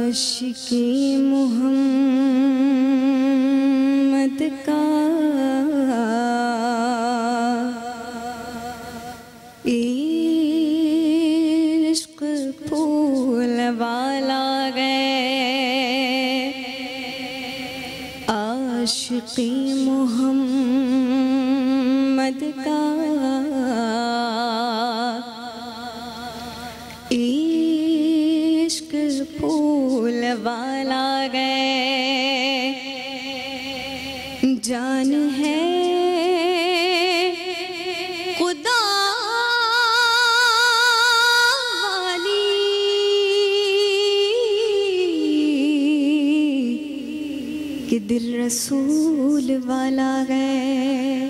عاشقی محمد کا عشق پھول والا گئے، عاشقی محمد کا عشق پھول والا گئے، جان ہے خدا والی کہ دل رسول والا گئے،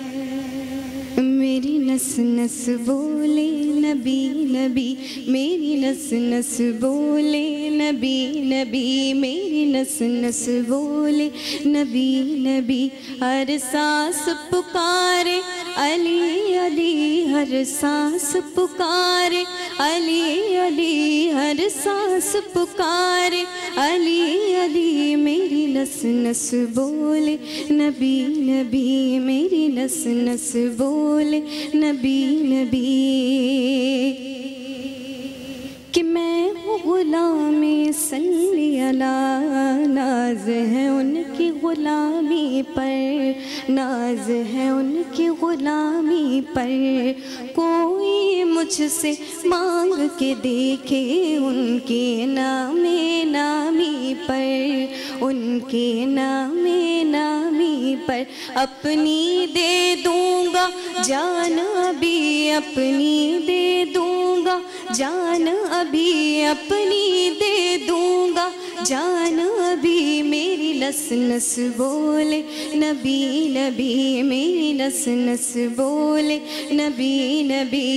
میری نس نس بولے نبی نبی، میری نس نس بولے نبی نبی، میری نس نس بولے نبی نبی، ہر سانس پکارے علی علی، ہر سانس پکارے علی علی، ہر سانس پکارے علی علی، میری نس نس بولے نبی نبی، میری نس نس بولے نبی نبی، کہ میں ہوں غلامی صلی علی، ناز ہے ان کی غلامی پر، ناز ہے ان کی غلامی پر، کوئی مجھ سے مانگ کے دیکھے ان کے نام نامی پر، ان کے نام نامی پر، اپنی دے دوں گا جان ابھی، اپنی دے دوں گا جان ابھی، اپنی دے دوں گا جان ابھی، میری نس نس بولے نبی نبی، میری نس نس بولے نبی نبی،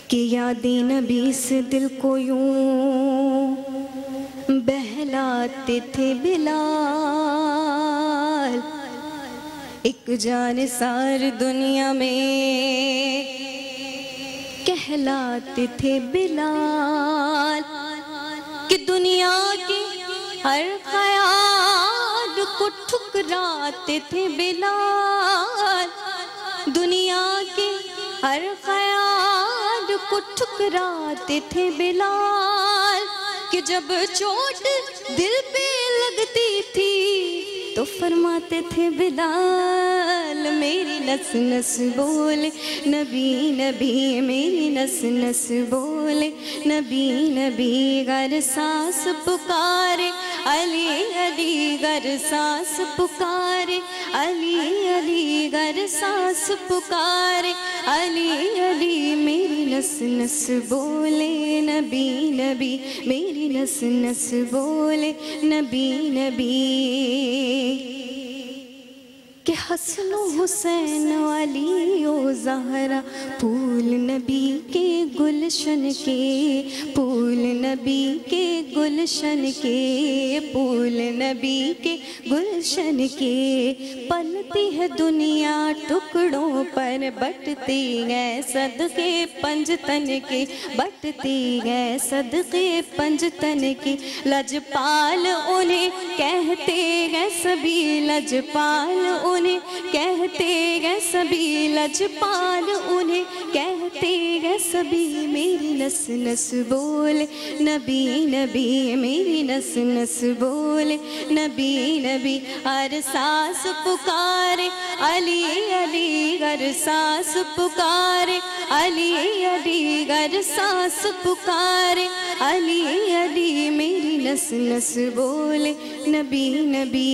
کہ یاد نبی سے دل کو یوں بہلاتے تھے بلال، ایک جانثار دنیا میں کہلاتے تھے بلال، کہ دنیا کے ہر خیال کو ٹھکراتے تھے بلال، دنیا کے ہر خیال کو ٹھکراتے تھے بلال، کہ جب چوٹ دل پہ لگتی تھی تو فرماتے تھے بلال، میری نس نس بولے نبی نبی، میری نس نس بولے نبی نبی، گر سانس پکارے علی علی، گر سانس پکارے علی علی، گر سانس پکارے علی علی، میری نس نس بولے نبی نبی، میری نس نس بولے نبی نبی، کہ حسن و حسین علی و زہرا پھول نبی کے گلشن کے، پھول نبی کے گلشن کے، پھول نبی کے گلشن کے، پلتی ہے دنیا ٹکڑوں پر بٹتی گئے صدقے پنجتن کے، بٹتی گئے صدقے پنجتن کے، لجپال انہیں کہتے گئے سبھی، لجپال انہیں کہتے گئے سبھی، لجپال انہیں کہتے گئے سبھی، میری نس نس بولے نبی نبی، میری نس نس بولے نبی نبی، ہر سانس پکارے علی علی، ہر سانس پکارے علی علی، ہر سانس پکارے علی علی، میری نس نس بولے نبی نبی،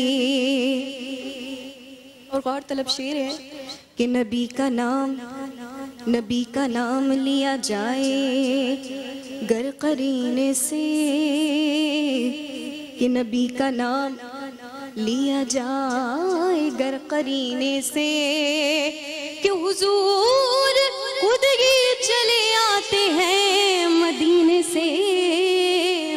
اور غور طلب شعر ہے کہ نبی کا نام لیا جائے گر قرینے سے، کہ نبی کا نام لیا جائے گر قرینے سے، کہ حضور خود ہی چلے آتے ہیں مدینے سے،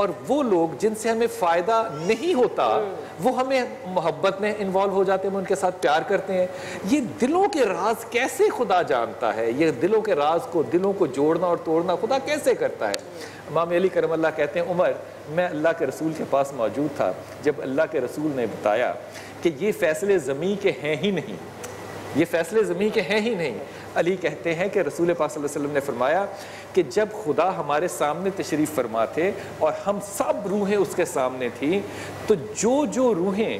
اور وہ لوگ جن سے ہمیں فائدہ نہیں ہوتا وہ ہمیں محبت میں انوالو ہو جاتے ہیں، ہم ان کے ساتھ پیار کرتے ہیں۔ یہ دلوں کے راز کیسے خدا جانتا ہے، یہ دلوں کے راز کو، دلوں کو جوڑنا اور توڑنا خدا کیسے کرتا ہے؟ امام علی کرم اللہ کہتے ہیں عمر میں اللہ کے رسول کے پاس موجود تھا جب اللہ کے رسول نے بتایا کہ یہ فیصلے زمین کے ہیں ہی نہیں، یہ فیصلے زمین کے ہیں ہی نہیں۔ علی کہتے ہیں کہ رسول پاک صلی اللہ علیہ وسلم نے فرمایا کہ جب خدا ہمارے سامنے تشریف فرما تھے اور ہم سب روحیں اس کے سامنے تھیں تو جو روحیں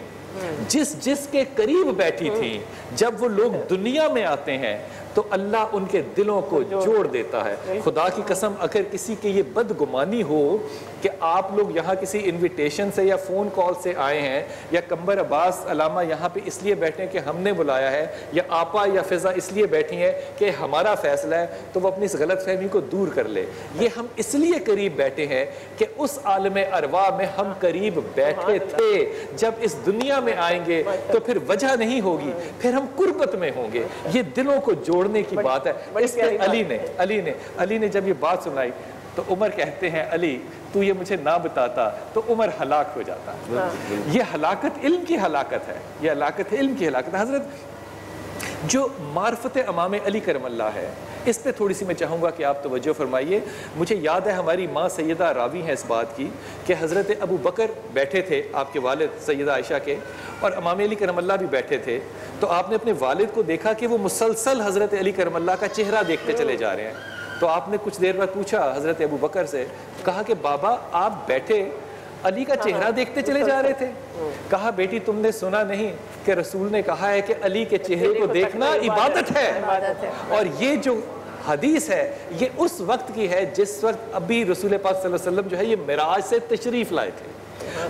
جس کے قریب بیٹھی تھیں جب وہ لوگ دنیا میں آتے ہیں تو اللہ ان کے دلوں کو جوڑ دیتا ہے۔ خدا کی قسم اگر کسی کی یہ بدگمانی ہو کہ آپ لوگ یہاں کسی انویٹیشن سے یا فون کال سے آئے ہیں یا قمبر عباس علامہ یہاں پہ اس لیے بیٹھے ہیں کہ ہم نے بلایا ہے، یا آپا یا فضا اس لیے بیٹھی ہیں کہ ہمارا فیصلہ ہے، تو وہ اپنی اس غلط فہمی کو دور کر لے۔ یہ ہم اس لیے قریب بیٹھے ہیں کہ اس عالم ارواح میں ہم قریب بیٹھے تھے، جب اس دنیا میں آئیں گے تو پھر وجہ نہیں ہوگی، پھر ہم قربت میں ہوں گے۔ یہ دلوں کو جوڑنے کی بات ہے۔ اس پہ علی نے جب یہ بات سنائی تو عمر کہتے ہیں علی تو یہ مجھے نہ بتاتا تو عمر ہلاک ہو جاتا۔ یہ ہلاکت علم کی ہلاکت ہے، یہ ہلاکت علم کی ہلاکت ہے۔ حضرت جو معرفت امام علی کرم اللہ ہے اس پہ تھوڑی سی میں چاہوں گا کہ آپ توجہ فرمائیے۔ مجھے یاد ہے ہماری ماں سیدہ راوی ہیں اس بات کی کہ حضرت ابو بکر بیٹھے تھے آپ کے والد سیدہ عائشہ کے، اور امام علی کرم اللہ بھی بیٹھے تھے، تو آپ نے اپنے والد کو دیکھا کہ وہ مسلسل حضرت علی کرم اللہ کا چہرہ دیکھتے چلے جا رہے ہیں۔ تو آپ نے کچھ دیر بعد پوچھا حضرت ابو بکر سے، کہا کہ بابا آپ بیٹھے علی کا چہرہ دیکھتے چلے جا رہے تھے؟ کہا بیٹی تم نے سنا نہیں کہ رسول نے کہا ہے کہ علی کے چہرے کو دیکھنا عبادت ہے، اور یہ جو حدیث ہے یہ اس وقت کی ہے جس وقت ابھی رسول پاک صلی اللہ علیہ وسلم جو ہے یہ معراج سے تشریف لائے تھے۔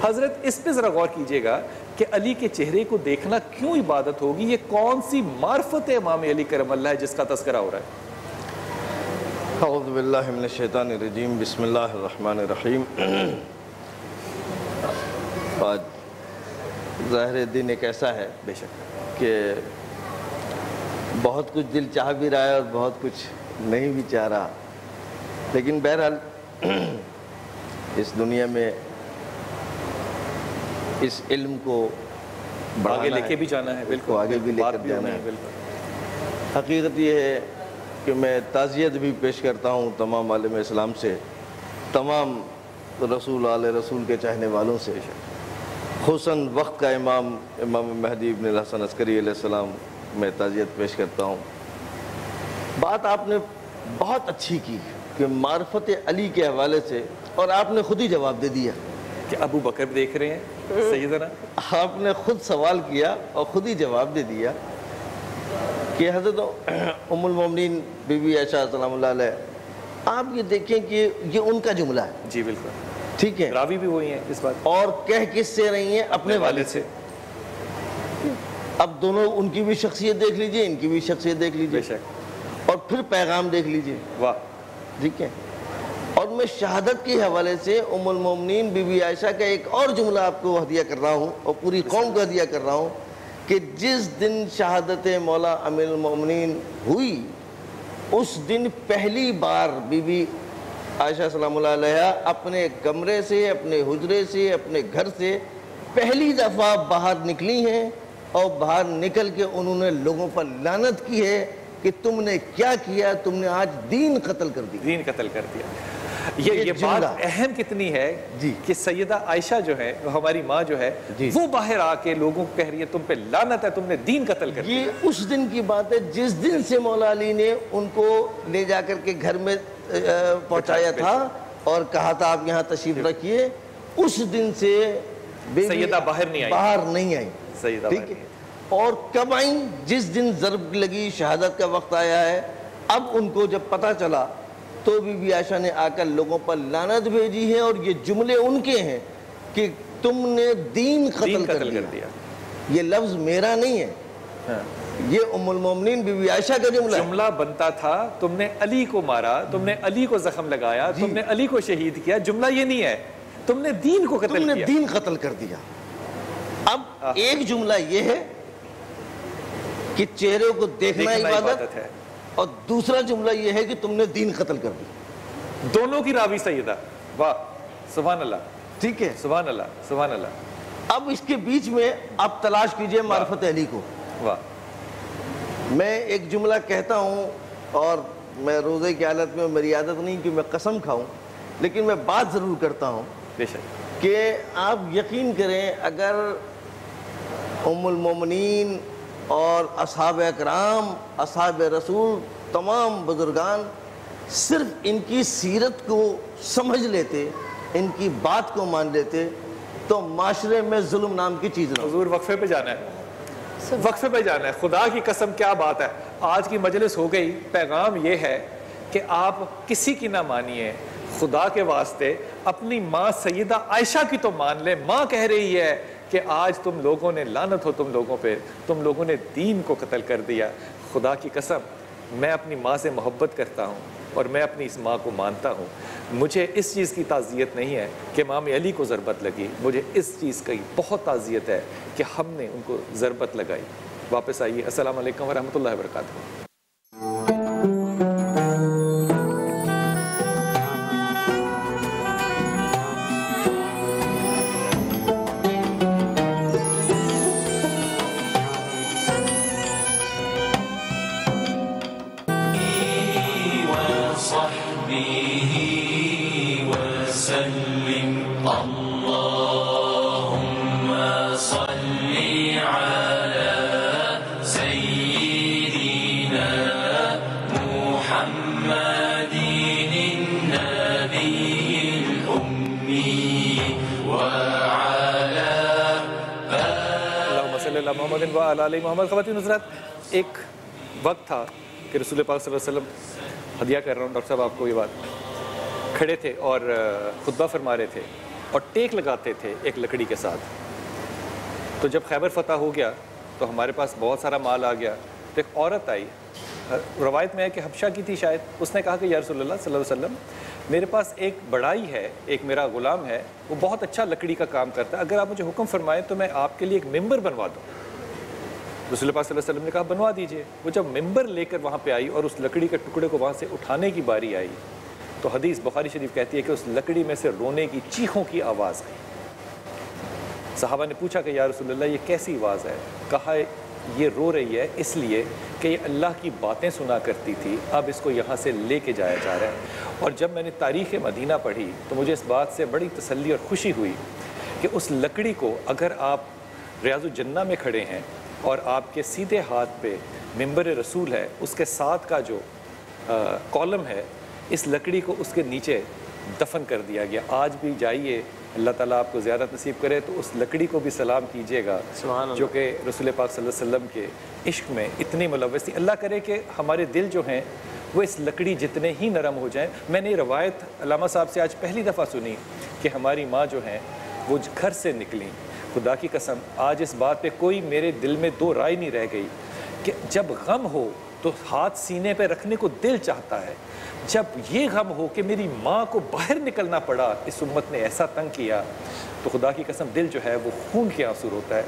حضرت اس پہ ذرا غور کیجئے گا کہ علی کے چہرے کو دیکھنا کیوں عبادت ہوگی؟ یہ کون سی معرفت امام علی کرم اللہ ہے جس کا تذکرہ ہو رہا ہے؟ اعوذ باللہ من الشیطان الرجیم، بسم اللہ الرحمن الرحیم۔ آج ظاہر دن ایک ایسا ہے بے شک کہ بہت کچھ دل چاہ بھی رہا ہے اور بہت کچھ نہیں بھی چاہ رہا، لیکن بہرحال اس دنیا میں اس علم کو آگے لے کے بھی جانا ہے، بالکل آگے بھی لے کر جانا ہے۔ حقیقت یہ ہے کہ میں تعزیت بھی پیش کرتا ہوں تمام عالم اسلام سے، تمام رسول آل رسول کے چاہنے والوں سے، خصوصاً وقت کا امام مہدی ابن الحسن عسکری علیہ السلام میں تعزیت پیش کرتا ہوں۔ بات آپ نے بہت اچھی کی کہ معرفت علی کے حوالے سے، اور آپ نے خود ہی جواب دے دیا کہ ابو بکر دیکھ رہے ہیں سیدنا، آپ نے خود سوال کیا اور خود ہی جواب دے دیا کہ حضرت ام المومنین بی بی عائشہ سلام اللہ علیہ، آپ یہ دیکھیں کہ یہ ان کا جملہ ہے، جی بالکل ٹھیک ہے، راوی بھی وہی ہیں اس بات، اور کہہ کس سے رہی ہیں؟ اپنے والد سے۔ اب دونوں ان کی بھی شخصیت دیکھ لیجئے، ان کی بھی شخصیت دیکھ لیجئے، بے شک، اور پھر پیغام دیکھ لیجئے، واہ، ٹھیک ہے۔ اور میں شہادت کے حوالے سے ام المومنین بی بی عائشہ کا ایک اور جملہ آپ کو ہدیہ کر رہا ہوں اور پوری قوم کو ہدیہ کر رہا ہوں کہ جس دن شہادت مولا امیر المومنین ہوئی اس دن پہلی بار بی بی عائشہ سلام اللہ علیہ اپنے کمرے سے، اپنے حجرے سے، اپنے گھر سے پہلی دفعہ باہر نکلی ہیں، اور باہر نکل کے انہوں نے لوگوں پر لعنت کی ہے کہ تم نے کیا کیا، تم نے آج دین قتل کر دی، دین قتل کر دیا۔ یہ بات اہم کتنی ہے کہ سیدہ عائشہ جو ہے ہماری ماں جو ہے وہ باہر آ کے لوگوں کو کہہ رہی ہے تم پہ لعنت ہے، تم نے دین قتل کر دیا۔ یہ اس دن کی بات ہے جس دن سے مولا علی نے ان کو لے جا کر کے گھر میں پہنچایا تھا اور کہا تھا آپ یہاں تشریف رکھیے، اس دن سے سیدہ باہر نہیں آئی، سیدہ ٹھیک ہے۔ اور کب آئیں؟ جس دن ضرب لگی، شہادت کا وقت آیا ہے، اب ان کو جب پتہ چلا تو بی بی عائشہ نے آ کر لوگوں پر لعنت بھیجی ہے، اور یہ جملے ان کے ہیں کہ تم نے دین قتل کر دیا۔ یہ لفظ میرا نہیں ہے، یہ ام المومنین بی بی عائشہ کا جملہ بنتا تھا تم نے علی کو مارا، تم نے علی کو زخم لگایا، تم نے علی کو شہید کیا، جملہ یہ نہیں ہے تم نے دین کو قتل کیا، تم نے دین قتل کر دیا۔ اب ایک جملہ یہ ہے کہ چہرے کو دیکھنا عبادت ہے، اور دوسرا جملہ یہ ہے کہ تم نے دین قتل کر دی۔ دونوں کی راوی سیدہ، واہ، سبحان اللہ, ٹھیک ہے, سبحان اللہ, سبحان اللہ. اب اس کے بیچ میں آپ تلاش کیجئے معرفت علی کو. واہ. میں ایک جملہ کہتا ہوں اور میں روزے کی حالت میں میری عادت نہیں کہ میں قسم کھاؤں, لیکن میں بات ضرور کرتا ہوں بے شک کہ آپ یقین کریں اگر ام المومنین اور اصحاب اکرام, اصحاب رسول, تمام بزرگان صرف ان کی سیرت کو سمجھ لیتے, ان کی بات کو مان لیتے, تو معاشرے میں ظلم نام کی چیز نہ. حضور وقفے پہ جانا ہے, وقفے پہ جانا ہے. خدا کی قسم کیا بات ہے, آج کی مجلس ہو گئی. پیغام یہ ہے کہ آپ کسی کی نہ مانیے, خدا کے واسطے اپنی ماں سیدہ عائشہ کی تو مان لیں. ماں کہہ رہی ہے کہ آج تم لوگوں نے, لعنت ہو تم لوگوں پہ, تم لوگوں نے دین کو قتل کر دیا. خدا کی قسم میں اپنی ماں سے محبت کرتا ہوں اور میں اپنی اس ماں کو مانتا ہوں. مجھے اس چیز کی تعزیت نہیں ہے کہ امام علی کو ضربت لگی, مجھے اس چیز کی بہت تعزیت ہے کہ ہم نے ان کو ضربت لگائی. واپس آئیے. السلام علیکم ورحمۃ اللہ وبرکاتہ. محمد وعلی آل محمد. خواتین حضرات, ایک وقت تھا کہ رسول پاک صلی اللہ علیہ وسلم, ہدیہ کر رہا ہوں ڈاکٹر صاحب آپ کو یہ بات, کھڑے تھے اور خطبہ فرما رہے تھے اور ٹیک لگاتے تھے ایک لکڑی کے ساتھ. تو جب خیبر فتح ہو گیا تو ہمارے پاس بہت سارا مال آ گیا. تو ایک عورت آئی, روایت میں ہے کہ حبشہ کی تھی شاید, اس نے کہا کہ یا رسول اللہ صلی اللہ علیہ وسلم میرے پاس ایک بڑائی ہے, ایک میرا غلام ہے, وہ بہت اچھا لکڑی کا کام کرتا ہے, اگر آپ مجھے حکم فرمائیں تو میں آپ کے لیے ایک ممبر بنوا دوں. رسول پاک صلی اللہ علیہ وسلم نے کہا بنوا دیجئے. وہ جب ممبر لے کر وہاں پہ آئی اور اس لکڑی کے ٹکڑے کو وہاں سے اٹھانے کی باری آئی تو حدیث بخاری شریف کہتی ہے کہ اس لکڑی میں سے رونے کی, چیخوں کی آواز آئی. صحابہ نے پوچھا کہ یا رسول اللہ یہ کیسی آواز ہے؟ کہا یہ رو رہی ہے اس لیے کہ یہ اللہ کی باتیں سنا کرتی تھی, اب اس کو یہاں سے لے کے جایا جا رہا ہے. اور جب میں نے تاریخ مدینہ پڑھی تو مجھے اس بات سے بڑی تسلی اور خوشی ہوئی کہ اس لکڑی کو اگر آپ ریاض الجنہ میں کھڑے ہیں اور آپ کے سیدھے ہاتھ پہ ممبر رسول ہے, اس کے ساتھ کا جو کالم ہے, اس لکڑی کو اس کے نیچے دفن کر دیا گیا. آج بھی جائیے, اللہ تعالیٰ آپ کو زیارت نصیب کرے تو اس لکڑی کو بھی سلام کیجیے گا جو کہ رسول پاک صلی اللہ علیہ وسلم کے عشق میں اتنی ملوث تھی. اللہ کرے کہ ہمارے دل جو ہیں وہ اس لکڑی جتنے ہی نرم ہو جائیں. میں نے روایت علامہ صاحب سے آج پہلی دفعہ سنی کہ ہماری ماں جو ہیں وہ گھر سے نکلیں. خدا کی قسم آج اس بات پہ کوئی میرے دل میں دو رائے نہیں رہ گئی کہ جب غم ہو تو ہاتھ سینے پہ رکھنے کو دل چاہتا ہے, جب یہ غم ہو کہ میری ماں کو باہر نکلنا پڑا, اس امت نے ایسا تنگ کیا, تو خدا کی قسم دل جو ہے وہ خون کے آنسو ہوتا ہے.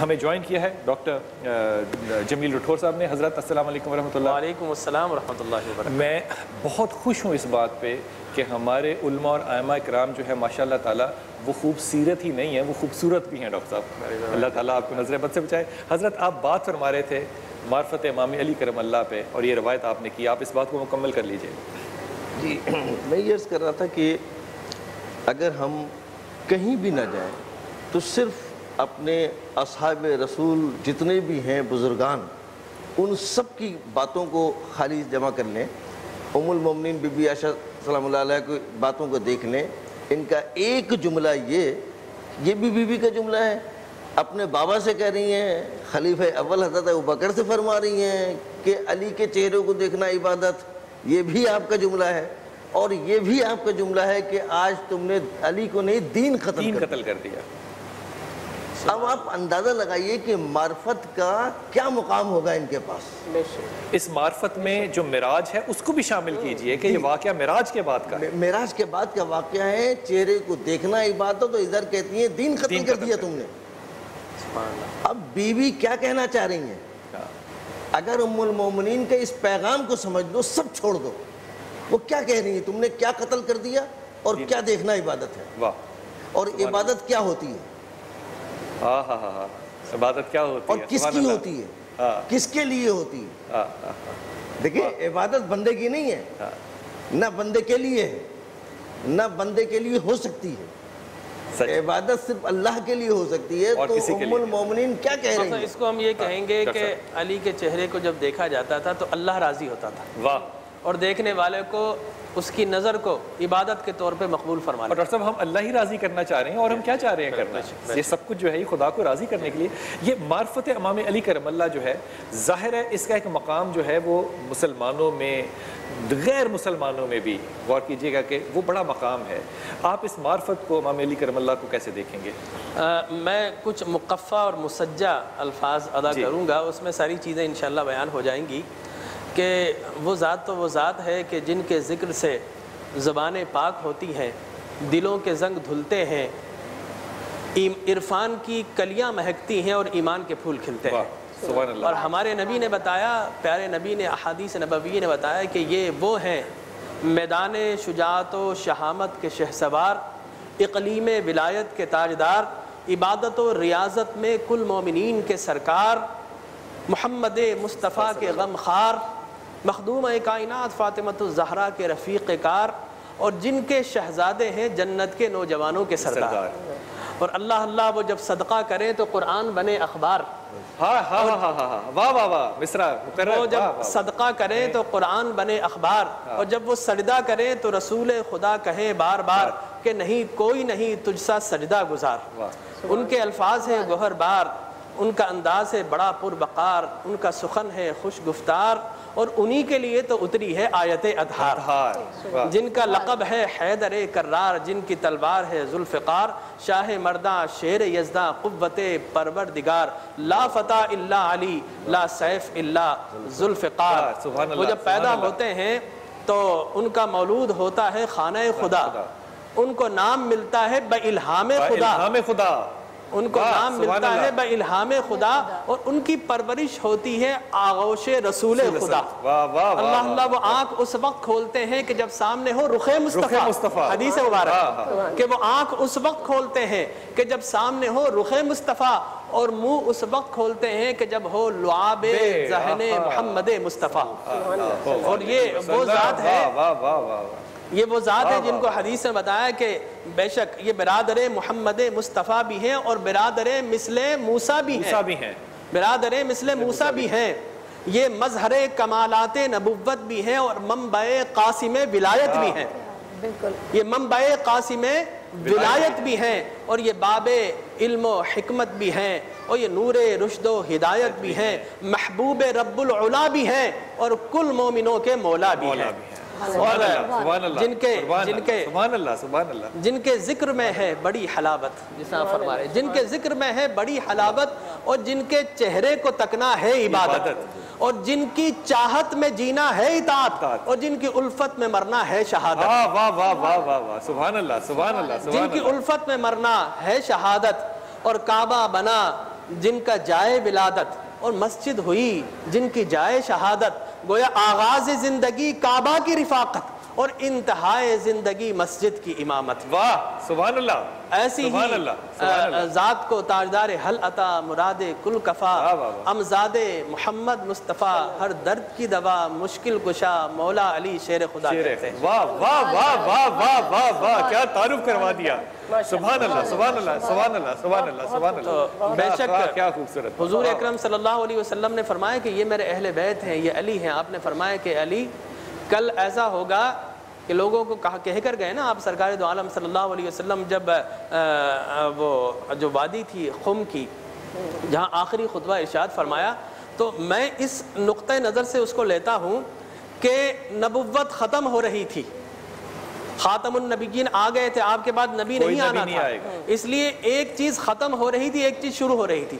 ہمیں جوائن کیا ہے ڈاکٹر جمیل رٹھور صاحب نے. حضرت السلام علیکم ورحمۃ اللہ. وعلیکم السلام ورحمۃ اللہ وبرکاتہ. میں بہت خوش ہوں اس بات پہ کہ ہمارے علماء اور ائمہ کرام جو ہے ماشاء اللہ تعالیٰ وہ خوبصورت ہی نہیں ہیں, وہ خوبصورت بھی ہیں. ڈاکٹر صاحب اللہ تعالیٰ آپ کو نظر بد سے بچائے. حضرت آپ بات فرما رہے تھے معرفت امام علی کرم اللہ پہ اور یہ روایت آپ نے کی, آپ اس بات کو مکمل کر لیجئے. جی میں یہ عرض کر رہا تھا کہ اگر ہم کہیں بھی نہ جائیں تو صرف اپنے اصحاب رسول جتنے بھی ہیں بزرگان, ان سب کی باتوں کو خالی جمع کر لیں. ام المومنین بی بی عائشہ سلام اللہ علیہ کی باتوں کو دیکھ لیں. ان کا ایک جملہ یہ بھی بی بی کا جملہ ہے, اپنے بابا سے کہہ رہی ہیں, خلیفہ اول حضرت ابوبکر سے فرما رہی ہیں کہ علی کے چہرے کو دیکھنا عبادت, یہ بھی آپ کا جملہ ہے. اور یہ بھی آپ کا جملہ ہے کہ آج تم نے علی کو نہیں دین قتل کر دیا. اب آپ اندازہ لگائیے کہ معرفت کا کیا مقام ہوگا ان کے پاس. اس معرفت میں جو معراج ہے اس کو بھی شامل کیجئے کہ یہ واقعہ معراج کے بعد کا ہے. معراج کے بعد کا واقعہ ہے, چہرے کو دیکھنا عبادت, تو ادھر کہتی ہیں دین ختم کر دیا تم نے. اب بیوی کیا کہنا چاہ رہی ہیں؟ اگر ام المومنین کے اس پیغام کو سمجھ لو, سب چھوڑ دو. وہ کیا کہہ رہی ہیں؟ تم نے کیا قتل کر دیا؟ اور کیا دیکھنا عبادت ہے، واہ، اور عبادت کیا ہوتی ہے، ہاں ہاں ہاں ہاں، عبادت کیا ہوتی اور ہے، کس سبحان کی اللہ، ہوتی ہے، کس کے لیے ہوتی ہے۔ ہاں ہاں دیکھیں عبادت بندے کی نہیں ہے، نہ بندے کے لیے ہے، نہ بندے کے لیے ہو سکتی ہے، سچ، عبادت صرف اللہ کے لیے ہو سکتی ہے۔ اور تو کسی کے ام لیے المومنین کیا کہہ رہی ہیں؟ اس کو ہم یہ کہیں گے کہ علی کے چہرے کو جب دیکھا جاتا تھا تو اللہ راضی ہوتا تھا، واہ، اور دیکھنے والے کو اس کی نظر کو عبادت کے طور پہ مقبول فرما اور لیتا۔ ڈاکٹر صاحب ہم اللہ ہی راضی کرنا چاہ رہے ہیں، اور ہم کیا چاہ رہے ہیں کرنا، یہ سب کچھ جو ہے یہ خدا کو راضی کرنے کے لیے۔ یہ معرفت امام علی کرم اللہ جو ہے، ظاہر ہے اس کا ایک مقام جو ہے وہ مسلمانوں میں، غیر مسلمانوں میں بھی غور کیجئے گا کہ وہ بڑا مقام ہے۔ آپ اس معرفت کو امام علی کرم اللہ کو کیسے دیکھیں گے؟ میں کچھ مقفع اور مسجع الفاظ ادا کروں گا، اس میں ساری چیزیں انشاءاللہ بیان ہو جائیں گی کہ وہ ذات تو وہ ذات ہے کہ جن کے ذکر سے زبانیں پاک ہوتی ہیں، دلوں کے زنگ دھلتے ہیں، عرفان کی کلیاں مہکتی ہیں اور ایمان کے پھول کھلتے ہیں۔ سبحان اللہ۔ اور ہمارے نبی نے بتایا، پیارے نبی نے احادیث نبوی نے بتایا کہ یہ وہ ہیں میدان شجاعت و شہامت کے شہسوار، اقلیم ولایت کے تاجدار، عبادت و ریاضت میں کل مومنین کے سرکار، محمد مصطفیٰ کے غم خار، مخدوم کائنات فاطمۃ الزہرا کے رفیق کار، اور جن کے شہزادے ہیں جنت کے نوجوانوں کے سردار۔ اور اللہ وہ جب صدقہ کریں تو قرآن بنے اخبار، ہاں ہاں ہاں ہاں ہاں، واہ واہ واہ، مصرع مکرر، وہ جب صدقہ کریں تو قرآن بنے اخبار، اور جب وہ سجدہ کریں تو رسول خدا کہیں بار بار کہ نہیں کوئی نہیں تجھ سا سجدہ گزار۔ ان کے الفاظ ہیں گوہر بار، ان کا انداز ہے بڑا پربقار، ان کا سخن ہے خوش گفتار، اور انہی کے لیے تو اتری ہے آیت اطہار، جن کا لقب ہے حیدر کرار، جن کی تلوار ہے ذوالفقار، شاہ مرداں شیر یزداں قوت پروردگار، لا فتح الا علی لا سیف الا ذوالفقار۔ وہ جب پیدا ہوتے ہیں تو ان کا مولود ہوتا ہے خانہ خدا، ان کو نام ملتا ہے بِالہام خدا، ان کو نام ملتا ہے بِالہام خدا، اور ان کی پرورش ہوتی ہے آغوش رسول خدا۔ اللہ وہ آنکھ اس وقت کھولتے ہیں کہ جب سامنے ہو رخ مصطفیٰ، حدیث مبارک کہ وہ آنکھ اس وقت کھولتے ہیں کہ جب سامنے ہو رخ مصطفیٰ، اور منہ اس وقت کھولتے ہیں کہ جب ہو لعاب ذہن محمد مصطفیٰ۔ اور یہ وہ ذات ہے، یہ وہ ذات ہے جن کو حدیث میں بتایا کہ بے شک یہ برادر محمد مصطفیٰ بھی ہیں اور برادر مثل موسیٰ بھی ہیں، برادر مثل موسیٰ بھی ہیں، یہ مظہر کمالات نبوت بھی ہیں اور منبع قاسم ولایت بھی ہیں، یہ منبع قاسم ولایت بھی ہیں، اور یہ باب علم و حکمت بھی ہیں، اور یہ نور رشد و ہدایت بھی ہیں، محبوب رب العلا بھی ہیں، اور کل مومنوں کے مولا بھی ہیں۔ اور جن کے ذکر میں ہے بڑی حلاوت، جس آپ فرما رہے ہیں، جن کے ذکر میں ہے بڑی حلاوت، اور جن کے چہرے کو تکنا ہے عبادت، اور جن کی چاہت میں جینا ہے اطاعت، اور جن کی الفت میں مرنا ہے شہادت۔ واہ واہ واہ واہ واہ، سبحان اللہ سبحان اللہ، جن کی الفت میں مرنا ہے شہادت، اور کعبہ بنا جن کا جائے ولادت، اور مسجد ہوئی جن کی جائے شہادت، گویا آغاز زندگی کعبہ کی رفاقت اور انتہائے زندگی مسجد کی امامت۔ واہ سبحان اللہ، ایسی ہی ذات کو تاجدار حل عطا مراد کل کفا، امزاد محمد مصطفیٰ ہر درد کی دوا، مشکل کشا مولا علی شیر خدا کہتے ہیں۔ واہ واہ واہ واہ واہ واہ واہ، کیا تعارف کروا دیا، سبحان اللہ سبحان اللہ سبحان اللہ سبحان اللہ سبحان اللہ۔ بے شک کیا خوبصورت، حضور اکرم صلی اللہ علیہ وسلم نے فرمایا کہ یہ میرے اہل بیت ہیں، یہ علی ہیں۔ آپ نے فرمایا کہ علی کل ایسا ہوگا کہ لوگوں کو کہہ کر گئے نا آپ سرکار دو عالم صلی اللہ علیہ وسلم، جب وہ جو وادی تھی خم کی جہاں آخری خطبہ ارشاد فرمایا، تو میں اس نقطہ نظر سے اس کو لیتا ہوں کہ نبوت ختم ہو رہی تھی، خاتم النبیین آ گئے تھے، آپ کے بعد نبی نہیں آنا تھا، اس لیے ایک چیز ختم ہو رہی تھی، ایک چیز شروع ہو رہی تھی۔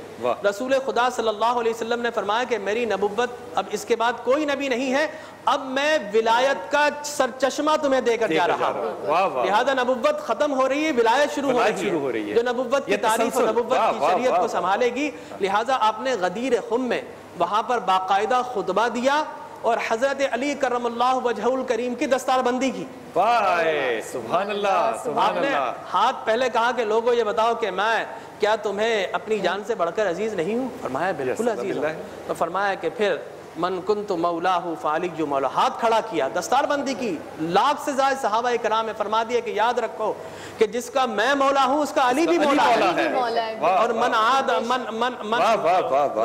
رسول خدا صلی اللہ علیہ وسلم نے فرمایا کہ میری نبوت اب اس کے بعد کوئی نبی نہیں ہے، اب میں ولایت کا سرچشمہ تمہیں دے کر جا رہا ہوں، لہذا نبوت ختم ہو رہی ہے، ولایت شروع ہو رہی ہے، جو نبوت کی تعریف اور نبوت کی شریعت کو سنبھالے گی۔ لہذا آپ نے غدیر خم میں وہاں پر باقاعدہ خطبہ دیا، اور حضرت علی کرم اللہ وجہ الکریم کی دستار بندی کی. سبحان اللہ سبحان آپ نے اللہ. ہاتھ پہلے کہا کہ لوگوں یہ بتاؤ کہ میں کیا تمہیں اپنی جان سے بڑھ کر عزیز نہیں ہوں؟ فرمایا بالکل عزیز ہوں. تو فرمایا کہ پھر من کنت مولاہ فعلی جو مولا. ہاتھ کھڑا کیا, دستار بندی کی. لاکھ سے زائد صحابہ کرام نے فرما دیا کہ یاد رکھو کہ جس کا میں مولا ہوں اس کا علی بھی مولا ہے. اور من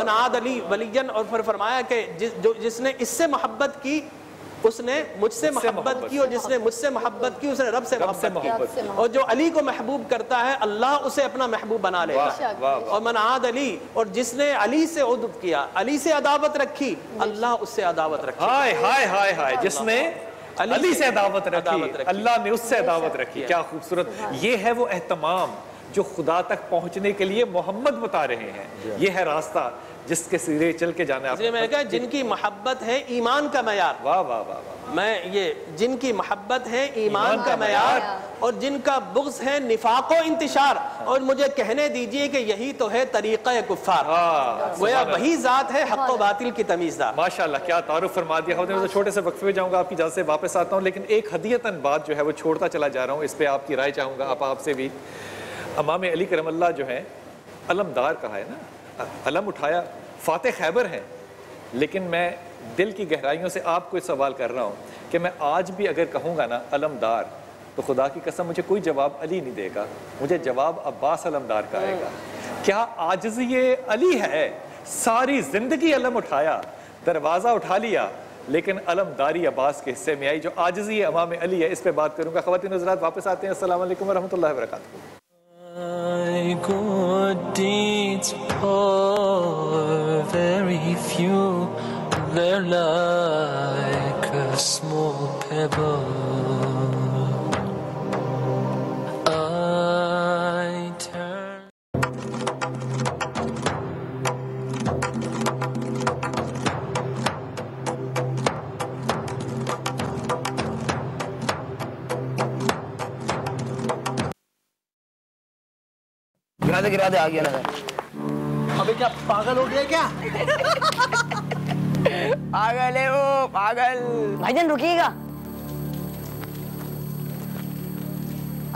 عاد علی ولیًا, اور پھر فرمایا کہ جس نے اس سے محبت کی اس نے مجھ سے محبت کی, اور جس نے مجھ سے محبت کی اس نے رب سے محبت کی. اور جو علی کو محبوب کرتا ہے اللہ اسے اپنا محبوب بنا لے گا. اور من عاد علی, اور جس نے علی سے عدب کیا, علی سے عداوت رکھی, اللہ اس سے عداوت رکھی. ہائے ہائے ہائے ہائے, جس نے علی سے عداوت رکھی اللہ نے اس سے عداوت رکھی. کیا خوبصورت. یہ ہے وہ اہتمام جو خدا تک پہنچنے کے لیے محمد بتا رہے ہیں. یہ ہے راستہ جس کے سیرے چل کے جانا ہے. میں نے کہا جن کی محبت ہے ایمان کا معیار. واہ واہ واہ. میں یہ جن کی محبت ہے ایمان کا معیار, اور جن کا بغض ہے نفاق و انتشار, اور مجھے کہنے دیجئے کہ یہی تو ہے طریقہ کفار. گویا وہی ذات ہے حق و باطل کی تمیزدار. ماشاءاللہ کیا تعارف فرما دیا. میں چھوٹے سے وقفے میں جاؤں گا, آپ کی اجازت سے واپس آتا ہوں, لیکن ایک ہدیتاً بات جو ہے وہ چھوڑتا چلا جا رہا ہوں, اس پہ آپ کی رائے چاہوں گا. آپ سے بھی امام علی کرم اللہ جو ہیں علمدار کہا ہے نا, علم اٹھایا, فاتح خیبر ہیں, لیکن میں دل کی گہرائیوں سے آپ کو سوال کر رہا ہوں کہ میں آج بھی اگر کہوں گا نا علمدار, تو خدا کی قسم مجھے کوئی جواب علی نہیں دے گا, مجھے جواب عباس علمدار کا آئے گا. کیا عاجزی علی ہے؟ ساری زندگی علم اٹھایا, دروازہ اٹھا لیا, لیکن علمداری عباس کے حصے میں آئی. جو عاجزی امام علی ہے, اس پہ بات کروں گا. خواتین حضرات واپس آتے ہیں. السلام علیکم ورحمۃ اللہ وبرکاتہ. My good deeds are very few, they're like a small pebble. I turn گرا دے آ گیا نا. ابھی کیا پاگل ہو گیا کیا؟ پاگل ہے وہ, پاگل. بھائی جان رکیے گا.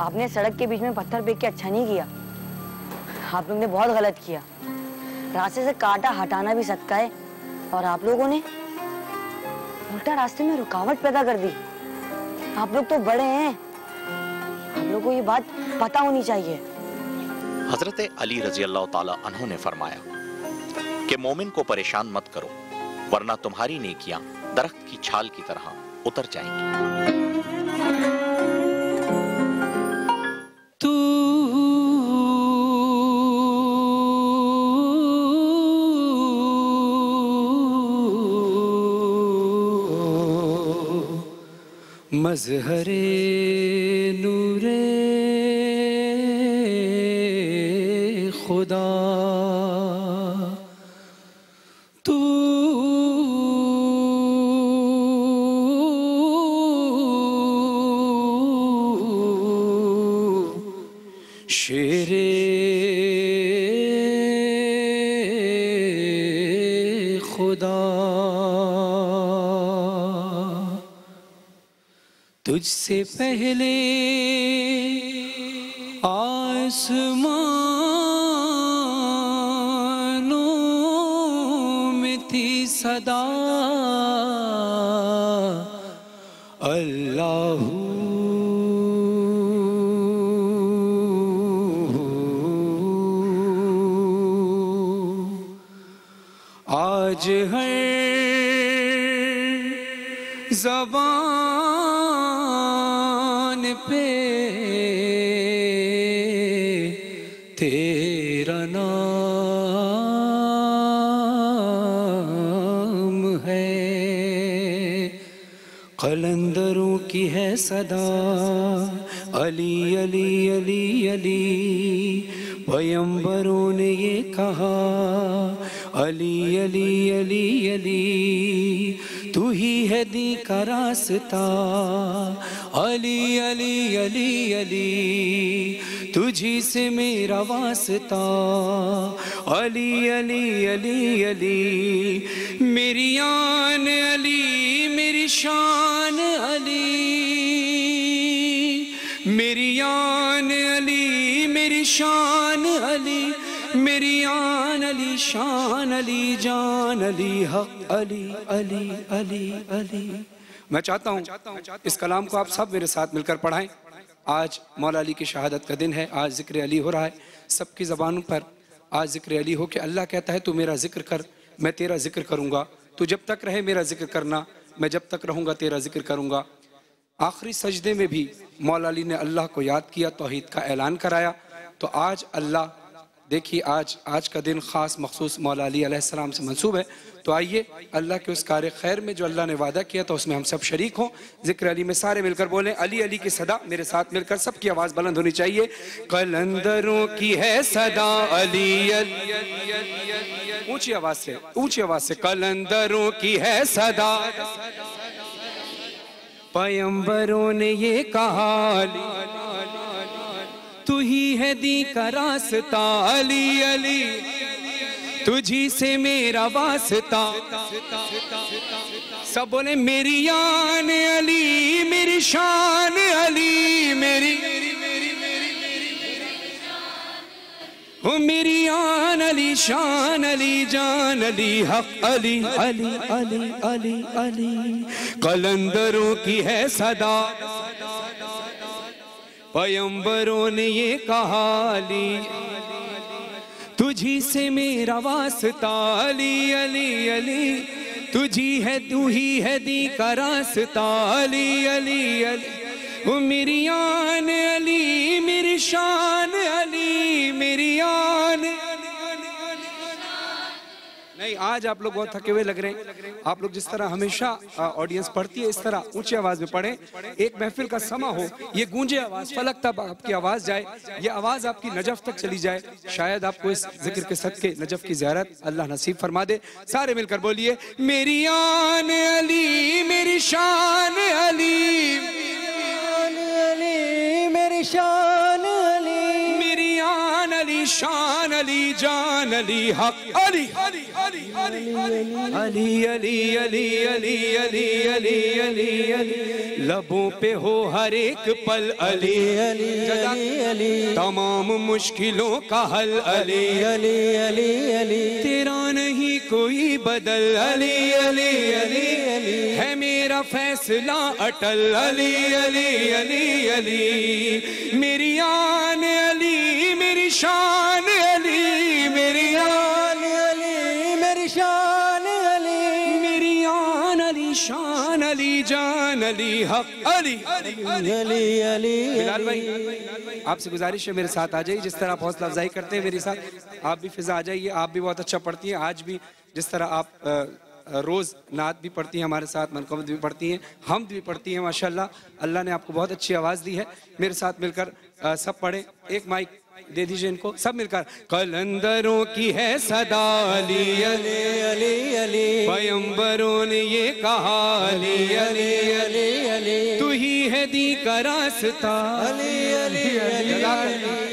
آپ نے سڑک کے بیچ میں پتھر پھینک کے اچھا نہیں کیا. آپ لوگ نے بہت غلط کیا. راستے سے کانٹا ہٹانا بھی صدقہ ہے, اور آپ لوگوں نے الٹا راستے میں رکاوٹ پیدا کر دی. آپ لوگ تو بڑے ہیں, آپ لوگوں کو یہ بات پتہ ہونی چاہیے. حضرت علی رضی اللہ تعالی عنہ نے فرمایا کہ مومن کو پریشان مت کرو, ورنہ تمہاری نیکیاں درخت کی چھال کی طرح اتر جائیں گی. تو مظہر نور خدا, تو شیر خدا, تجھ سے پہلے آسمانوں میں تھی صدا اللہ. آج ہر زبان پہ تیرا نام ہے, قلندروں کی ہے صدا علی علی علی علی. پیمبروں نے یہ کہا علی علی علی علی, تو ہی ہے دین کا راستہ علی علی علی علی, تجھی سے میرا واسطہ علی علی علی علی. میری آن علی شان علی، میری آن علی، میری شان علی، میری آن علی، شان علی، جان علی، حق علی، علی علی علی۔ میں چاہتا ہوں اس کلام کو آپ سب میرے ساتھ مل کر پڑھائیں۔ آج مولا علی کی شہادت کا دن ہے، آج ذکر علی ہو رہا ہے سب کی زبانوں پر۔ آج ذکر علی ہو کہ اللہ کہتا ہے تو میرا ذکر کر، میں تیرا ذکر کروں گا، تو جب تک رہے میرا ذکر کرنا، میں جب تک رہوں گا تیرا ذکر کروں گا۔ آخری سجدے میں بھی مولا علی نے اللہ کو یاد کیا، توحید کا اعلان کرایا۔ تو آج اللہ دیکھیے آج کا دن خاص مخصوص مولا علی علیہ السلام سے منسوب ہے، تو آئیے اللہ کے اس کار خیر میں جو اللہ نے وعدہ کیا تھا اس میں ہم سب شریک ہوں۔ ذکر علی میں سارے مل کر بولیں علی علی کی صدا میرے ساتھ مل کر، سب کی آواز بلند ہونی چاہیے۔ قلندروں کی ہے صدا علی علی، اونچی آواز سے قلندروں کی ہے صدا، پیغمبروں نے یہ کہا علی تو ہی ہے دی کا راستہ، علی علی تجھی سے میرا واسطہ۔ سب بولیں میری آن علی، میری شان علی، میری میری آن علی، شان علی، جان علی، حق علی، علی علی علی علی۔ قلندروں کی ہے صدا، پیغمبروں نے یہ کہا علی تجھی سے میرا واسطہ، علی علی علی تجھی ہے تو ہی ہے دی کا راستہ، علی علی علی میری آن علی، میری شان علی، میری آن۔ نہیں آج آپ لوگ بہت تھکے ہوئے لگ رہے ہیں، آپ لوگ جس طرح ہمیشہ آڈینس پڑھتی ہے اس طرح اونچی آواز میں پڑھیں، ایک محفل کا سما ہو، یہ گونجے آواز، فلک تک آپ کی آواز جائے، یہ آواز آپ کی نجف تک چلی جائے، شاید آپ کو اس ذکر کے صدقے نجف کی زیارت اللہ نصیب فرما دے۔ سارے مل کر بولیے میری آن علی، میری شان علی، میری شان علی، میری آن علی، شان علی، جان علی، حق علی، علی علی علی علی علی علی علی علی علی، لبوں پہ ہو ہر ایک پل علی علی علی، تمام مشکلوں کا حل علی علی علی علی، تیرا نہیں کوئی بدل علی علی علی، ہے میرا فیصلہ اٹل علی علی علی علی، میری آن علی، میری شان علی، میری آن علی، میری شان علی، میری آن علی، شان علی، جان علی، حق علی علی علی۔ بلال بھائی آپ سے گزارش ہے میرے ساتھ آ جائیے، جس طرح آپ حوصلہ افزائی کرتے ہیں میرے ساتھ، آپ بھی فضا آ جائیے، آپ بھی بہت اچھا پڑھتی ہیں، آج بھی جس طرح آپ روز نعت بھی پڑھتی ہیں ہمارے ساتھ، منقبت بھی پڑھتی ہیں، حمد بھی پڑھتی ہیں، ماشاءاللہ اللہ نے آپ کو بہت اچھی آواز دی ہے۔ میرے ساتھ مل کر سب پڑھیں، ایک مائک دے دیجئے ان کو، سب مل کر قلندروں کی ہے صدا علی علی علی علی، پیغمبروں نے یہ کہا علی علی علی علی، تو ہی ہے دی کا راستہ علی علی علی،